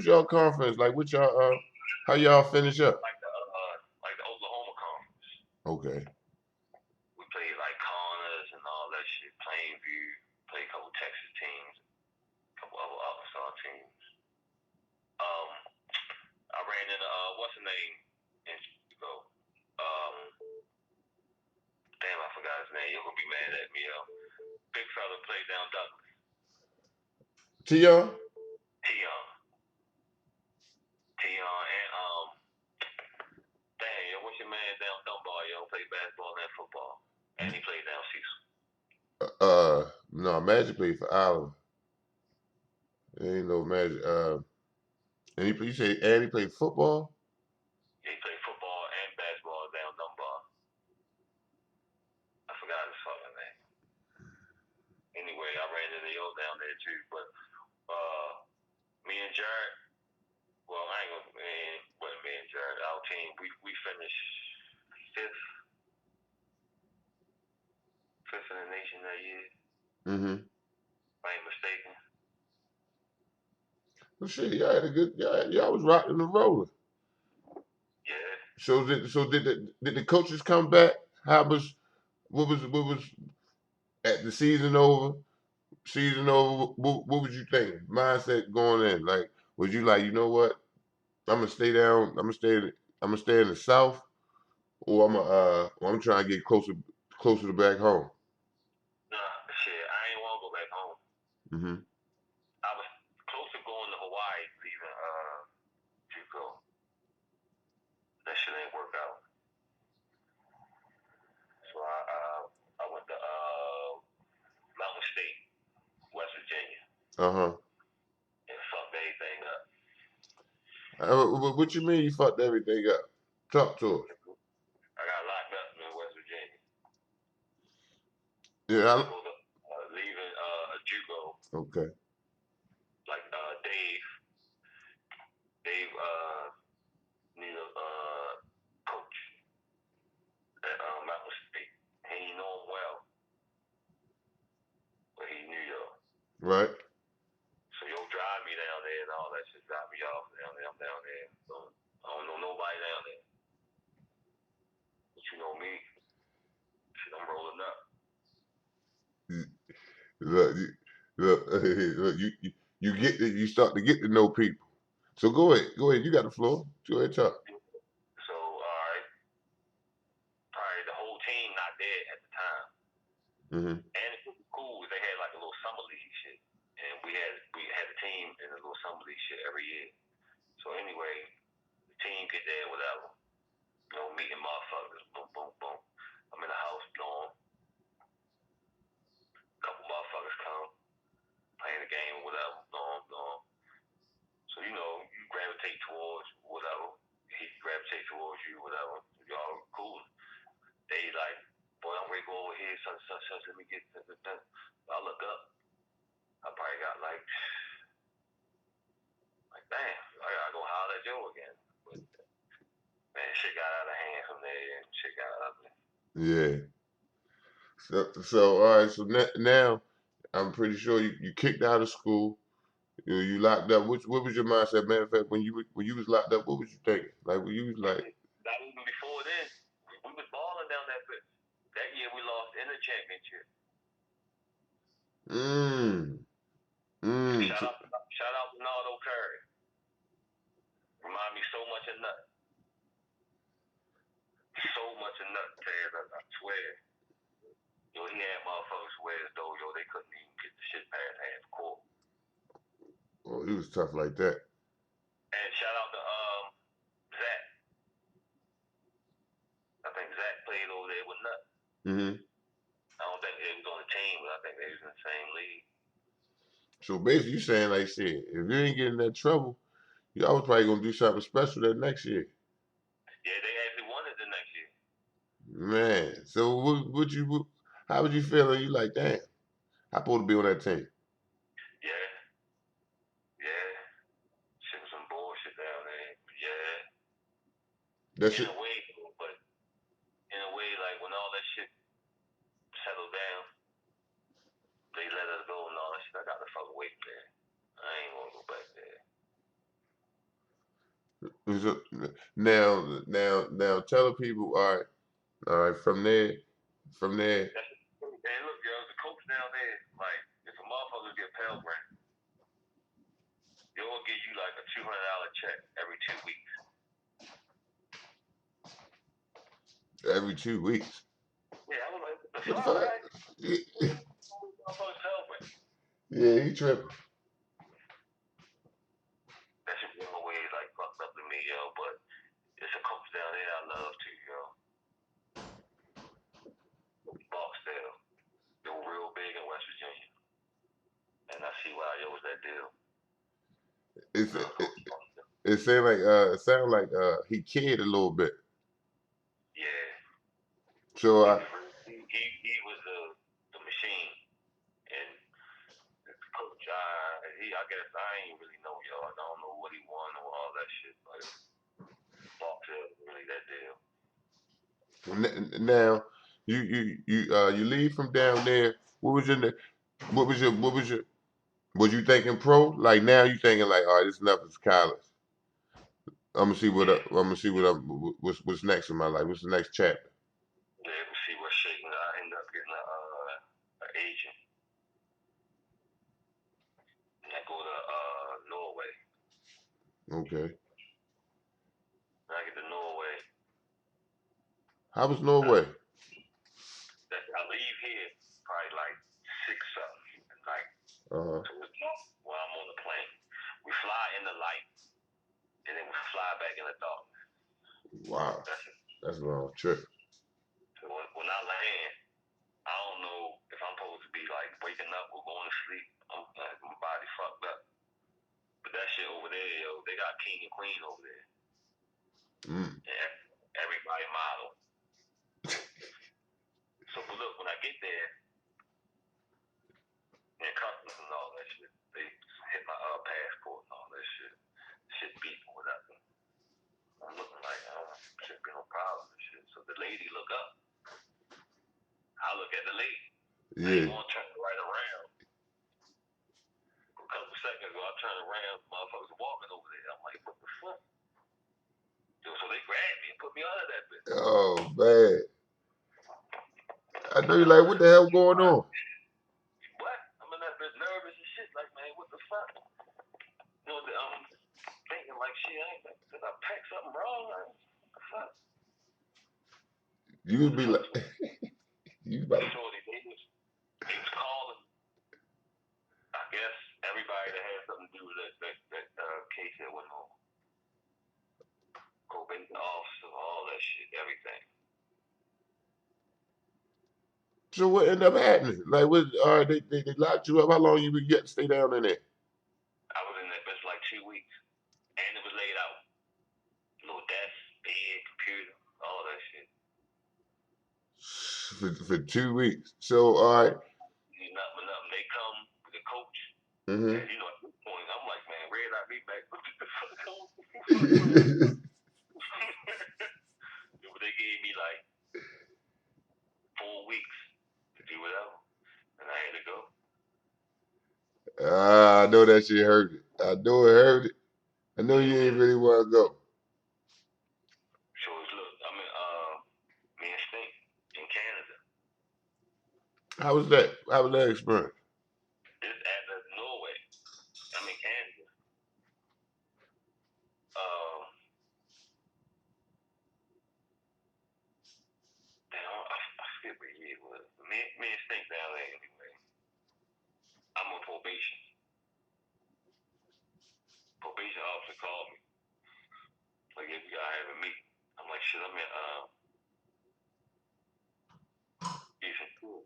S1: y'all conference? Like, what y'all how y'all finish up?
S2: Like the Oklahoma conference.
S1: Okay.
S2: We played like Connors and all that shit. Plainview. Played a couple Texas teams. brother played down Douglas.
S1: Tion?
S2: Tion and dang, yo, what's your man down Dunbar, yo? Played basketball and football. And he played down Cecil.
S1: No, Magic played for Oliver. There ain't no Magic. And he played football?
S2: Yeah, he played football and basketball down Dunbar. I forgot his fucking name. Anyway, I ran into yo down there too, but me and Jared, well, I ain't gonna, me and Jared, our team, we finished fifth in the nation that year.
S1: Mm-hmm.
S2: If I ain't mistaken.
S1: Well, shit, y'all had a good, y'all was rocking and rolling.
S2: Yeah.
S1: So did the coaches come back? What was at the season over? What was you thinking? Mindset going in, like, was you like, you know what? I'm gonna stay down. I'm gonna stay in the South, or I'm trying to get closer to back home.
S2: Nah, shit, I ain't want to go back home.
S1: Mm-hmm.
S2: I was close to going to Hawaii, leaving JUCO. That shit ain't work out. So I went to Mountain State, West Virginia. And fucked everything up.
S1: What you mean you fucked everything up? Talk to us.
S2: I got locked up in West Virginia.
S1: Yeah.
S2: Leaving JUCO.
S1: Okay.
S2: Like Dave need a coach at Mountain State. He ain't know him well, but he knew y'all.
S1: Right.
S2: So you'll drive me down there and all that shit. Drop me off down there. I'm down there. So I don't know nobody down there. But you know me. Shit, I'm rolling up.
S1: Look, you start to get to know people. So go ahead. You got the floor. Go ahead, talk.
S2: So alright, probably the whole team not there at the time.
S1: Mm-hmm.
S2: And it was cool. They had like a little summer league shit, and we had a team in a little summer league shit every year. So anyway, the team get there, whatever. You know, meeting motherfuckers, boom, boom, boom. I'm in the house, blowing. Couple motherfuckers come, playing the game or whatever, blowing. So you know, you gravitate towards whatever. He gravitate towards you, whatever. Y'all cool. They like, boy, I'm ready to go over here, such. Let me get this. I look up. I probably got like, damn, I gotta go holler at Joe again. But man, shit got out of hand from there, and shit got ugly.
S1: Yeah. So all right. So now I'm pretty sure you kicked out of school. You locked up. What was your mindset? Matter of fact, when you was locked up, what was you thinking? Like when you was like.
S2: Not even before then, we was balling down that bitch. That year we lost in the championship. Shout out to Nardo Curry. Remind me so much of Nut. So much of Nut, Taz, I swear. Yo, he had motherfuckers swear as though, yo, they couldn't even get the shit past half court.
S1: Oh, he was tough like that.
S2: And shout out to Zach. I think Zach played over there with Nut.
S1: Mm-hmm.
S2: I don't think they was on the team, but I think they was in the same league.
S1: So basically, you saying like shit, if you ain't getting that trouble, y'all was probably gonna do something special that next year.
S2: Yeah, they actually won it the next year.
S1: Man, so how would you feel? You like, damn, I'm supposed to be on that team.
S2: Yeah. Shit was some bullshit down there. Yeah.
S1: That's it.
S2: In a way, like when all that shit settled down, they let us go and all that shit. I got to fuck away from there. I ain't gonna go back there.
S1: So, now, tell the people, all right, from there.
S2: And look, yo, the coach down there, like, if a motherfucker get Pell Grant, they'll give you like a $200 check every 2 weeks.
S1: Every 2 weeks.
S2: Yeah, I was like, what the fuck? Motherfuckers
S1: Yeah, he tripping.
S2: That shit was always like fucked up to me, yo. But it's a coach down there I love too, yo. Barksdale. They were real big in West Virginia, and I see why yo was that deal.
S1: It's it sound like he cared a little bit.
S2: Yeah.
S1: So
S2: He was the machine, and the coach, I guess I ain't really know, yo. I don't know what he won or all that shit, but Barksdale was really that deal.
S1: now you leave from down there. What was your was you thinking pro? Like now you thinking like, all right, this enough is college. I'm gonna see what's next in my life. What's the next chapter?
S2: Yeah, we'll see what's shaking. I end up getting an agent, and I go to Norway.
S1: Okay.
S2: When I get to Norway,
S1: How was Norway?
S2: I leave here probably like 6 something at night.
S1: Uh-huh.
S2: While I'm on the plane, we fly in the light, and then we fly back in the dark.
S1: Wow. That's a long trip.
S2: So when I land, I don't know if I'm supposed to be like waking up or going to sleep. My body fucked up. But that shit over there, yo, they got king and queen over there. And everybody model. So but look, when I get there, and customs and all that shit, they hit my passport and all that shit. Shit beat or whatever. I'm looking like, should be no problem and shit. So the lady look up. I look at the lady.
S1: Yeah.
S2: I ain't want to turn right around. A couple seconds ago, I turned around, motherfuckers walking over there. I'm like, what the fuck? So they grabbed me and put me under that bitch.
S1: Oh man. I know you're like, what the hell going on?
S2: What? I'm in that bitch nervous and shit. Like, man, what the fuck? You know, I'm thinking like, shit, did I pack something wrong? What the fuck?
S1: You would be like, you about to.
S2: They was calling. I guess everybody that had something to do with that case that went on. Probation officer, all that shit, everything.
S1: So what ended up happening? Like, all right, they locked you up. How long you get to stay down in there?
S2: I was in that bitch like 2 weeks, and it was laid out. Little desk, bed, computer, all that shit.
S1: For 2 weeks. So all right.
S2: Nothing. They come with the coach.
S1: Mm-hmm.
S2: And, you know, at this point, I'm like, man, red eye me back. What the fuck going on? But they gave me like 4 weeks to do whatever, and I had to go.
S1: I know that shit hurt it. I know it hurt it. I know you ain't really want to go.
S2: So look, I'm in me and Stink in Canada.
S1: How was that? How was that experience?
S2: It's at Norway. I'm in Canada. I forget what year it was. Me and Stink down there anyway. I'm on probation. Probation officer called me. Like, if you gotta have a meeting. I'm like, shit, I'm in Eastern Pooh.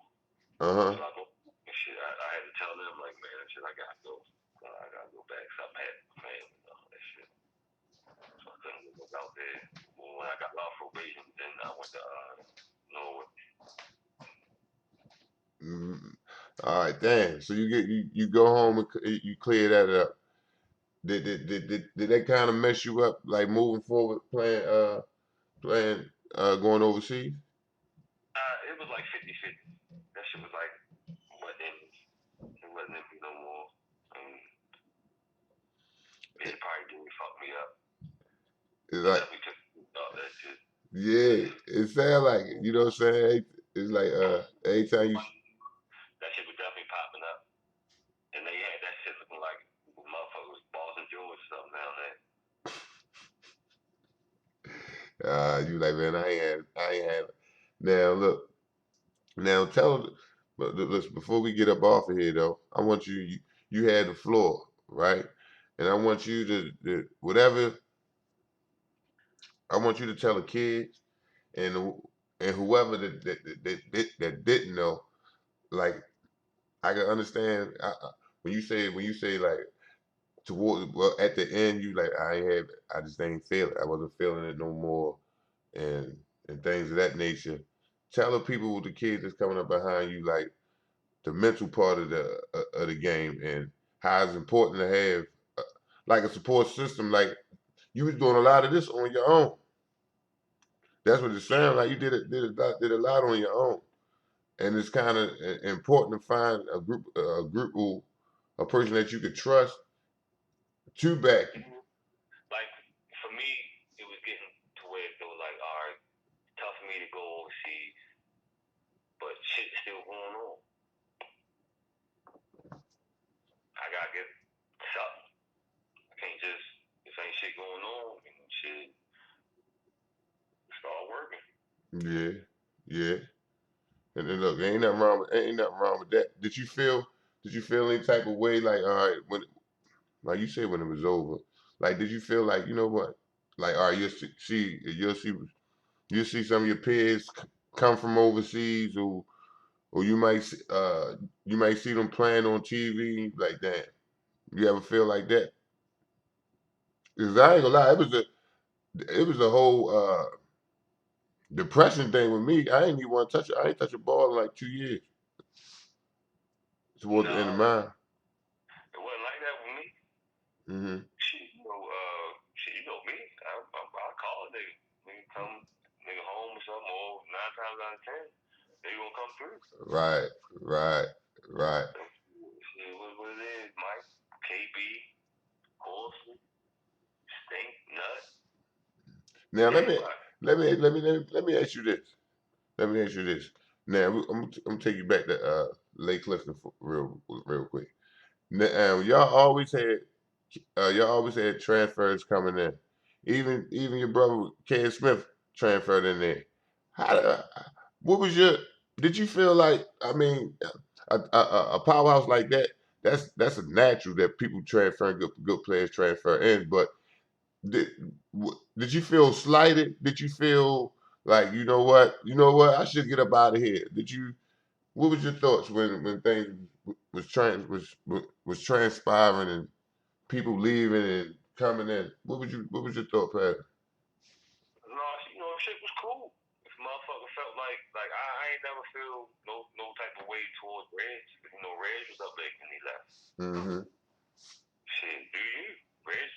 S1: Uh-huh.
S2: So I go and shit. I had to tell them, like, man, shit, I gotta go. I gotta go back. Something happened with my family and all that shit. So I couldn't go out there. Well, when I got off probation, then I went to Norway.
S1: All right, damn. So you go home and you clear that up. Did that kind of mess you up, like moving forward, playing going overseas?
S2: It was like 50-50. That shit was like, it wasn't in me no more. It probably did fuck me up.
S1: It's like,
S2: we took that shit.
S1: Yeah, it sounds like it. You know what I'm saying? It's like anytime you.
S2: That shit was definitely popping up, and they had that shit looking like motherfuckers Boston George or something down there.
S1: You like, man, I ain't had. Now look, now tell but listen, before we get up off of here though, I want you had the floor, right? And I want you to whatever I want you to tell the kids and whoever that didn't know, like I can understand when you say like toward well at the end you like I just ain't feel it. I wasn't feeling it no more and things of that nature. Tell the people the kids that's coming up behind you like the mental part of the game and how it's important to have like a support system. Like you was doing a lot of this on your own. That's what it sounded like. You did a lot on your own, and it's kind of important to find a group who a person that you could trust to back you.
S2: Like for me, it was getting to where it was like, all right, tough for me to go overseas, but shit's still going on. I gotta get something. I can't just this ain't shit going on and shit start working.
S1: Yeah, yeah. And then look, ain't nothing wrong with that. Did you feel any type of way like all right when like you said when it was over? Like did you feel like you know what? Like all right, you'll see some of your peers come from overseas or you might see them playing on TV like that. You ever feel like that? Cause I ain't gonna lie, it was a whole depression thing with me. I ain't even want to touch it. I ain't touch a ball in like 2 years. Towards the end of mine.
S2: It wasn't like that with me.
S1: Mm-hmm.
S2: Shit, you know me. I call a nigga come nigga home or something, or 9 times out of 10, they gonna come through.
S1: Right.
S2: Shit, what it is, Mike, KB, Horsley, Stink, Nut.
S1: Now let me ask you this. Let me ask you this. Now I'm gonna take you back to Lake Clifton real quick. Now y'all always had transfers coming in. Even your brother Ken Smith transferred in there. How what was your did you feel like I mean a powerhouse like that that's a natural that people transfer good players transfer in, but did did you feel slighted? Did you feel like you know what I should get up out of here? Did you what was your thoughts when things was transpiring and people leaving and coming in? What was your thought pattern?
S2: No, shit was cool. If motherfucker felt like I ain't never feel no type of way towards Reg. Reg was up there when he left.
S1: Mm-hmm.
S2: Shit, do you? Reg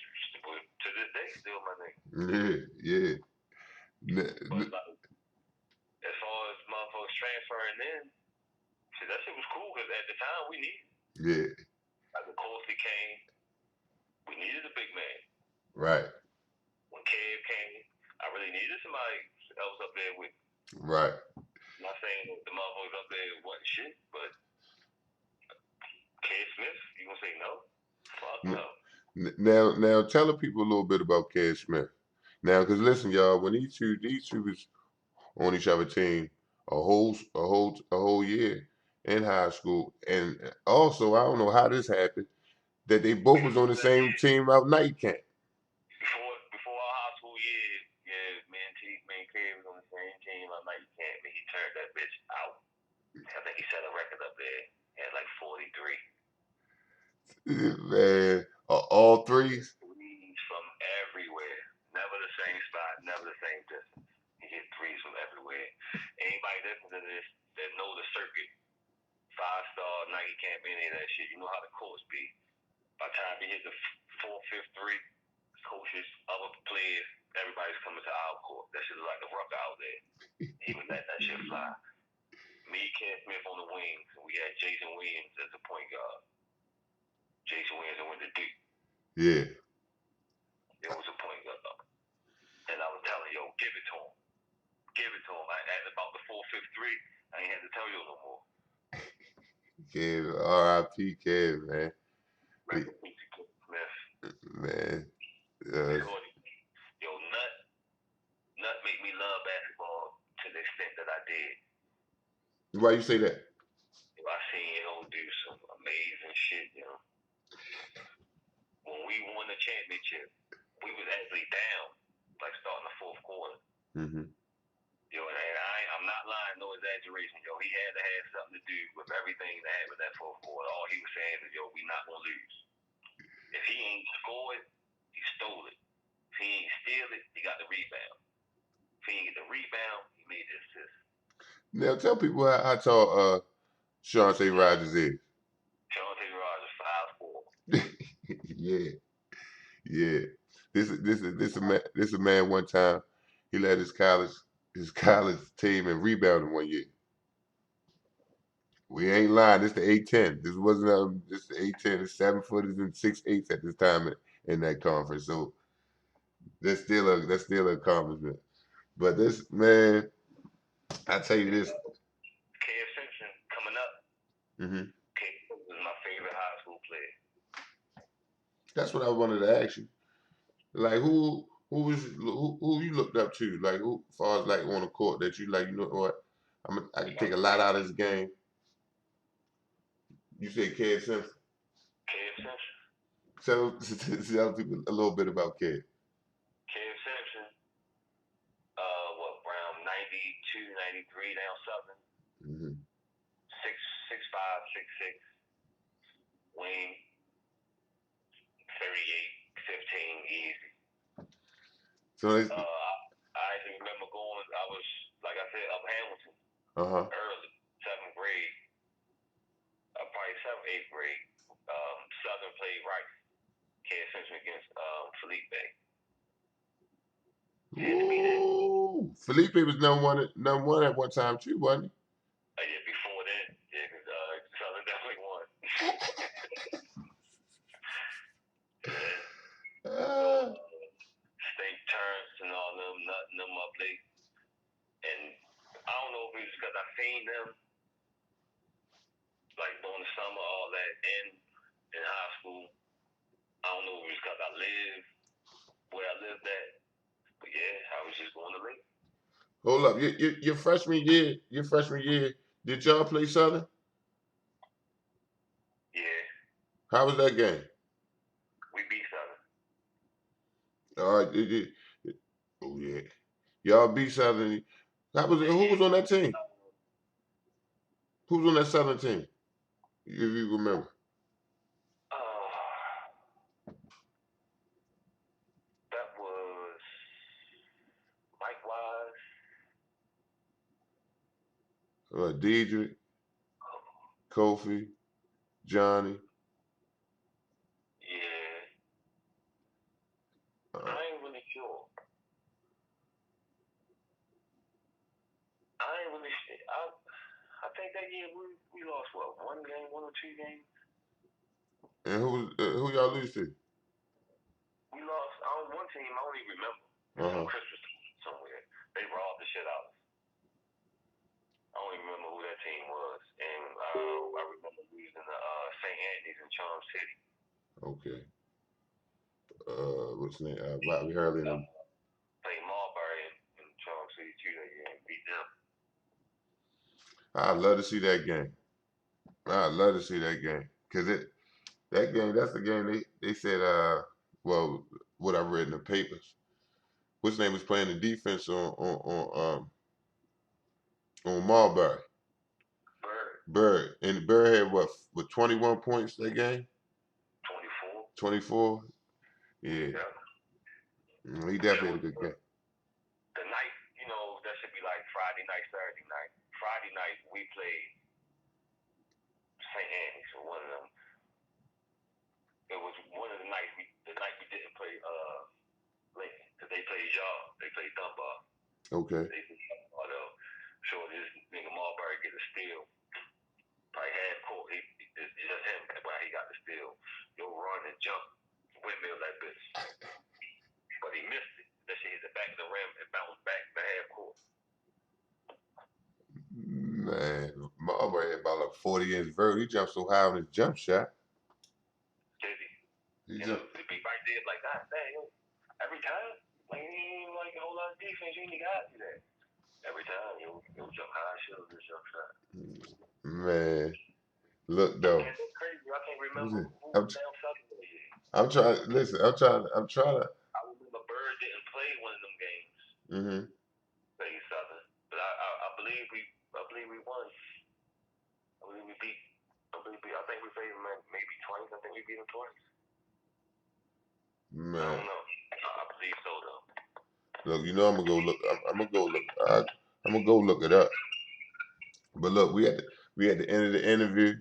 S2: to this day still my nigga.
S1: Yeah.
S2: But like, as far as motherfuckers transferring in, shit, that shit was cool because at the time we needed.
S1: Yeah.
S2: Like the Corsi came, we needed a big man.
S1: Right.
S2: When Kev came, I really needed somebody else up there with.
S1: Right.
S2: I'm not saying the motherfuckers up there wasn't shit, but Kev Smith, you gonna say no? Fuck no.
S1: Now tell the people a little bit about Kev Smith. Now, cause listen, y'all, when these two was on each other team a whole year in high school, and also I don't know how this happened that they both was on the same team out night camp.
S2: Before our high school year, yeah, me and Kev was on the same team out night camp, and he turned that bitch out. I think he set a record up there at like 43.
S1: Man, all threes.
S2: Threes from everywhere. Never the same spot, never the same distance. He hit threes from everywhere. Anybody listening to this that know the circuit, 5-star, Nike camp, any of that shit, you know how the courts be. By the time he hit the 4th, 5th, 3, coaches, other players, everybody's coming to our court. That shit is like a rucker out there. He would let that shit fly. Me, Ken Smith on the wings, and we had Jason Williams as the point guard. Jason Williams went to Duke.
S1: Yeah.
S2: It was a point guard. And I was telling yo, give it to him. Give it to him. At about the 4th, 5th, 3, I ain't had to tell you no more.
S1: Kev, R.I.P. Kev, man.
S2: Smith.
S1: Man.
S2: Yo, Nut made me love basketball to the extent that I did.
S1: Why you say that?
S2: Yo, I seen him do some amazing shit, you know. When we won the championship, we was actually down, like starting the fourth quarter.
S1: Mm-hmm.
S2: Yo, and I'm not lying, no exaggeration, yo. He had to have something to do with everything that happened that fourth quarter. All he was saying is, yo, we not gonna lose. If he ain't scored, he stole it. If he ain't steal it, he got the rebound. If he ain't get the rebound, he made the assist.
S1: Now tell people how tall Shante Rogers is.
S2: Shante Rogers, 5'4".
S1: Yeah. This a man one time he led his college team in rebounding one year. We ain't lying. This the A10. This wasn't this the A10. It's 7-footers and 6'8" at this time in that conference. So that's still an accomplishment. But this man, I tell you this.
S2: Kev Simpson coming up.
S1: Mm-hmm.
S2: Kev was my favorite high school player.
S1: That's what I wanted to ask you. Like who you looked up to? Like who, as far as like on the court that you like, you know what? I can take a lot out of this game. You said Kev Simpson.
S2: Kev Simpson.
S1: Tell people a little bit about Kev.
S2: Kev Simpson. Around 92, 93 down Southern.
S1: Mm-hmm.
S2: 6'5", 6'6", wing, 38, 15, easy.
S1: So
S2: I actually remember going. I was, like I said, up Hamilton early, 7th grade. Probably 7th, 8th grade. Southern played Rice. Kev Simpson against Felipe.
S1: Ooh, Felipe was number one at one time too, wasn't he?
S2: Yeah, before that, yeah, because Southern definitely won. State turns and all them, nutting them up late. And I don't know if it was because I seen them, like during the summer, all that, and in high school. I don't know if it was because I lived where I lived at. But yeah, I was just going to late.
S1: Hold up, your freshman year, did y'all play Southern?
S2: Yeah.
S1: How was that game?
S2: We beat Southern.
S1: All right, oh yeah, y'all beat Southern. Who was on that team? Who was on that Southern team? If you remember.
S2: That was Mike Wise.
S1: Deidre, Kofi, Johnny.
S2: Yeah. I ain't really sure. I think that year we lost what, 1 game, 1 or 2 games.
S1: And who y'all lose to?
S2: We lost on one team. I don't even remember. It was on Christmas somewhere. They robbed the shit out of us. I don't even remember who that team was. And I remember losing to St. Anthony's in Charm City.
S1: Okay. What's his name? Bobby Hurley and them.
S2: Played Marbury in Charm City too that year and beat them.
S1: I'd love to see that game. Cause that's the game they said well, what I read in the papers. What's his name was playing the defense on Marbury. Bird. And Bird had what, with 21 points that game? 24? Yeah. He definitely had a good game.
S2: The night, that should be like Friday night, Saturday night. Friday night we played St. Anne's or one of them. It was one of the nights we didn't play Lincoln because they played y'all. They played Dunbar.
S1: Okay.
S2: They played Dunbar though. So this nigga Marbury get a steal. Probably half court. It's just him why he got the steal. You'll run and jump, windmill that bitch. But he missed it. That shit hit the back of the rim and bounced back to half court.
S1: Man, Marbury had about like 40-inch vert. He jumped so high on his jump shot.
S2: Did he? To be right there like that, every time, like he ain't like a whole lot of defense. You ain't got to that. Every time, you'll jump high, shoot this jump shot.
S1: Man, Look though.
S2: Man, that's crazy. I can't remember
S1: Listen,
S2: who was down south in the year.
S1: I'm trying. Listen, I'm trying to.
S2: I remember Bird didn't play one of them games.
S1: Mm-hmm.
S2: Played Southern, but I believe we won. I believe we beat. I think we played them maybe twice. I think we beat them twice.
S1: Man.
S2: I don't know. I believe so though.
S1: Look, you know I'm gonna go look. I'm gonna go look. I'm gonna go look it up. But look, we at the end of the interview.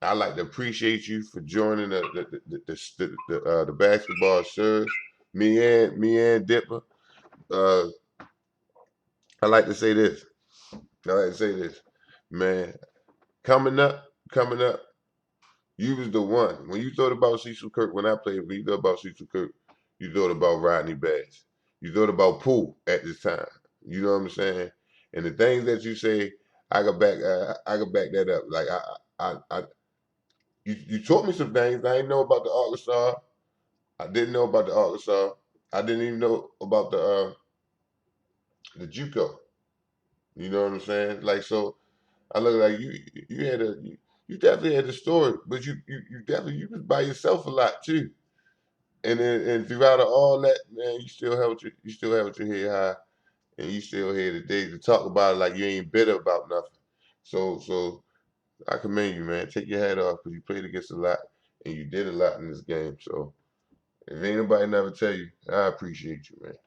S1: I'd like to appreciate you for joining the basketball series. Me and Dipper. I like to say this. Man. Coming up. You was the one. When you thought about Cecil Kirk, when you thought about Cecil Kirk, you thought about Rodney Bass. You thought about Pooh at this time. You know what I'm saying? And the things that you say, I could back that up. Like you taught me some things I didn't know about the Arkansas. I didn't know about the Arkansas. I didn't even know about the JUCO. You know what I'm saying? Like so, I look like you definitely had a story, but you was by yourself a lot too. And throughout all that, man, you still held your head high, and you still here today to talk about it like you ain't bitter about nothing. So I commend you, man. Take your hat off because you played against a lot and you did a lot in this game. So if ain't nobody never tell you, I appreciate you, man.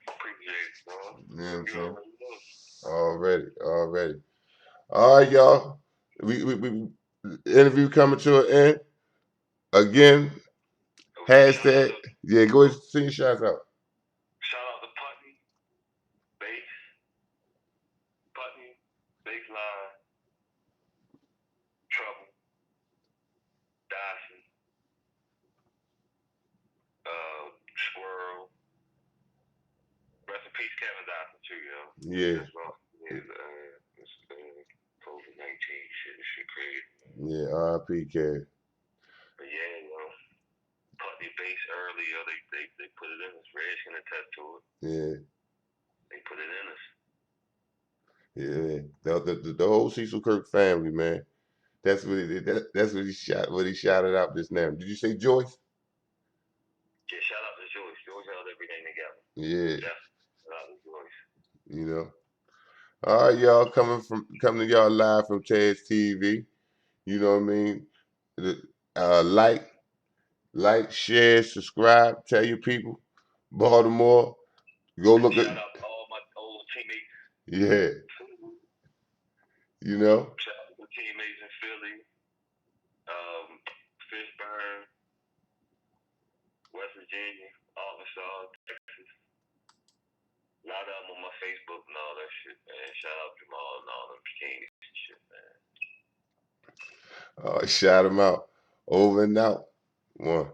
S2: Appreciate it, bro.
S1: You know what I'm
S2: You
S1: saying?
S2: already know.
S1: Already. All right, y'all. We interview coming to an end. Again, hashtag. Yeah, go ahead and send your shots out.
S2: Shout out to Putney, Baseline, Trouble, Dyson, Squirrel. Rest in peace, Kevin Dyson too, yo.
S1: Yeah.
S2: This COVID-19 shit. This shit crazy.
S1: Yeah, R.I.P. Kev.
S2: But yeah, yo. Putney base early, yo. They put it in us. Reg can attest to it.
S1: Yeah.
S2: They put it in us.
S1: Yeah. The whole Cecil Kirk family, man. That's what he shouted out just now. Did you say Joyce?
S2: Yeah, shout out to Joyce. Joyce held everything together.
S1: Yeah.
S2: Shout out to Joyce.
S1: You know. All right, y'all coming to y'all live from Ted's TV. You know what I mean? Like, share, subscribe, tell your people. Baltimore, go look
S2: Shout
S1: at.
S2: out to all my old teammates.
S1: Yeah. You know.
S2: Shout out to teammates in Philly, Fishburne, West Virginia, Arkansas, Texas. A lot of them on my Facebook and all that shit, man. Shout out to Jamal and all them Kings and shit, man.
S1: Shout them out. Over and out. One.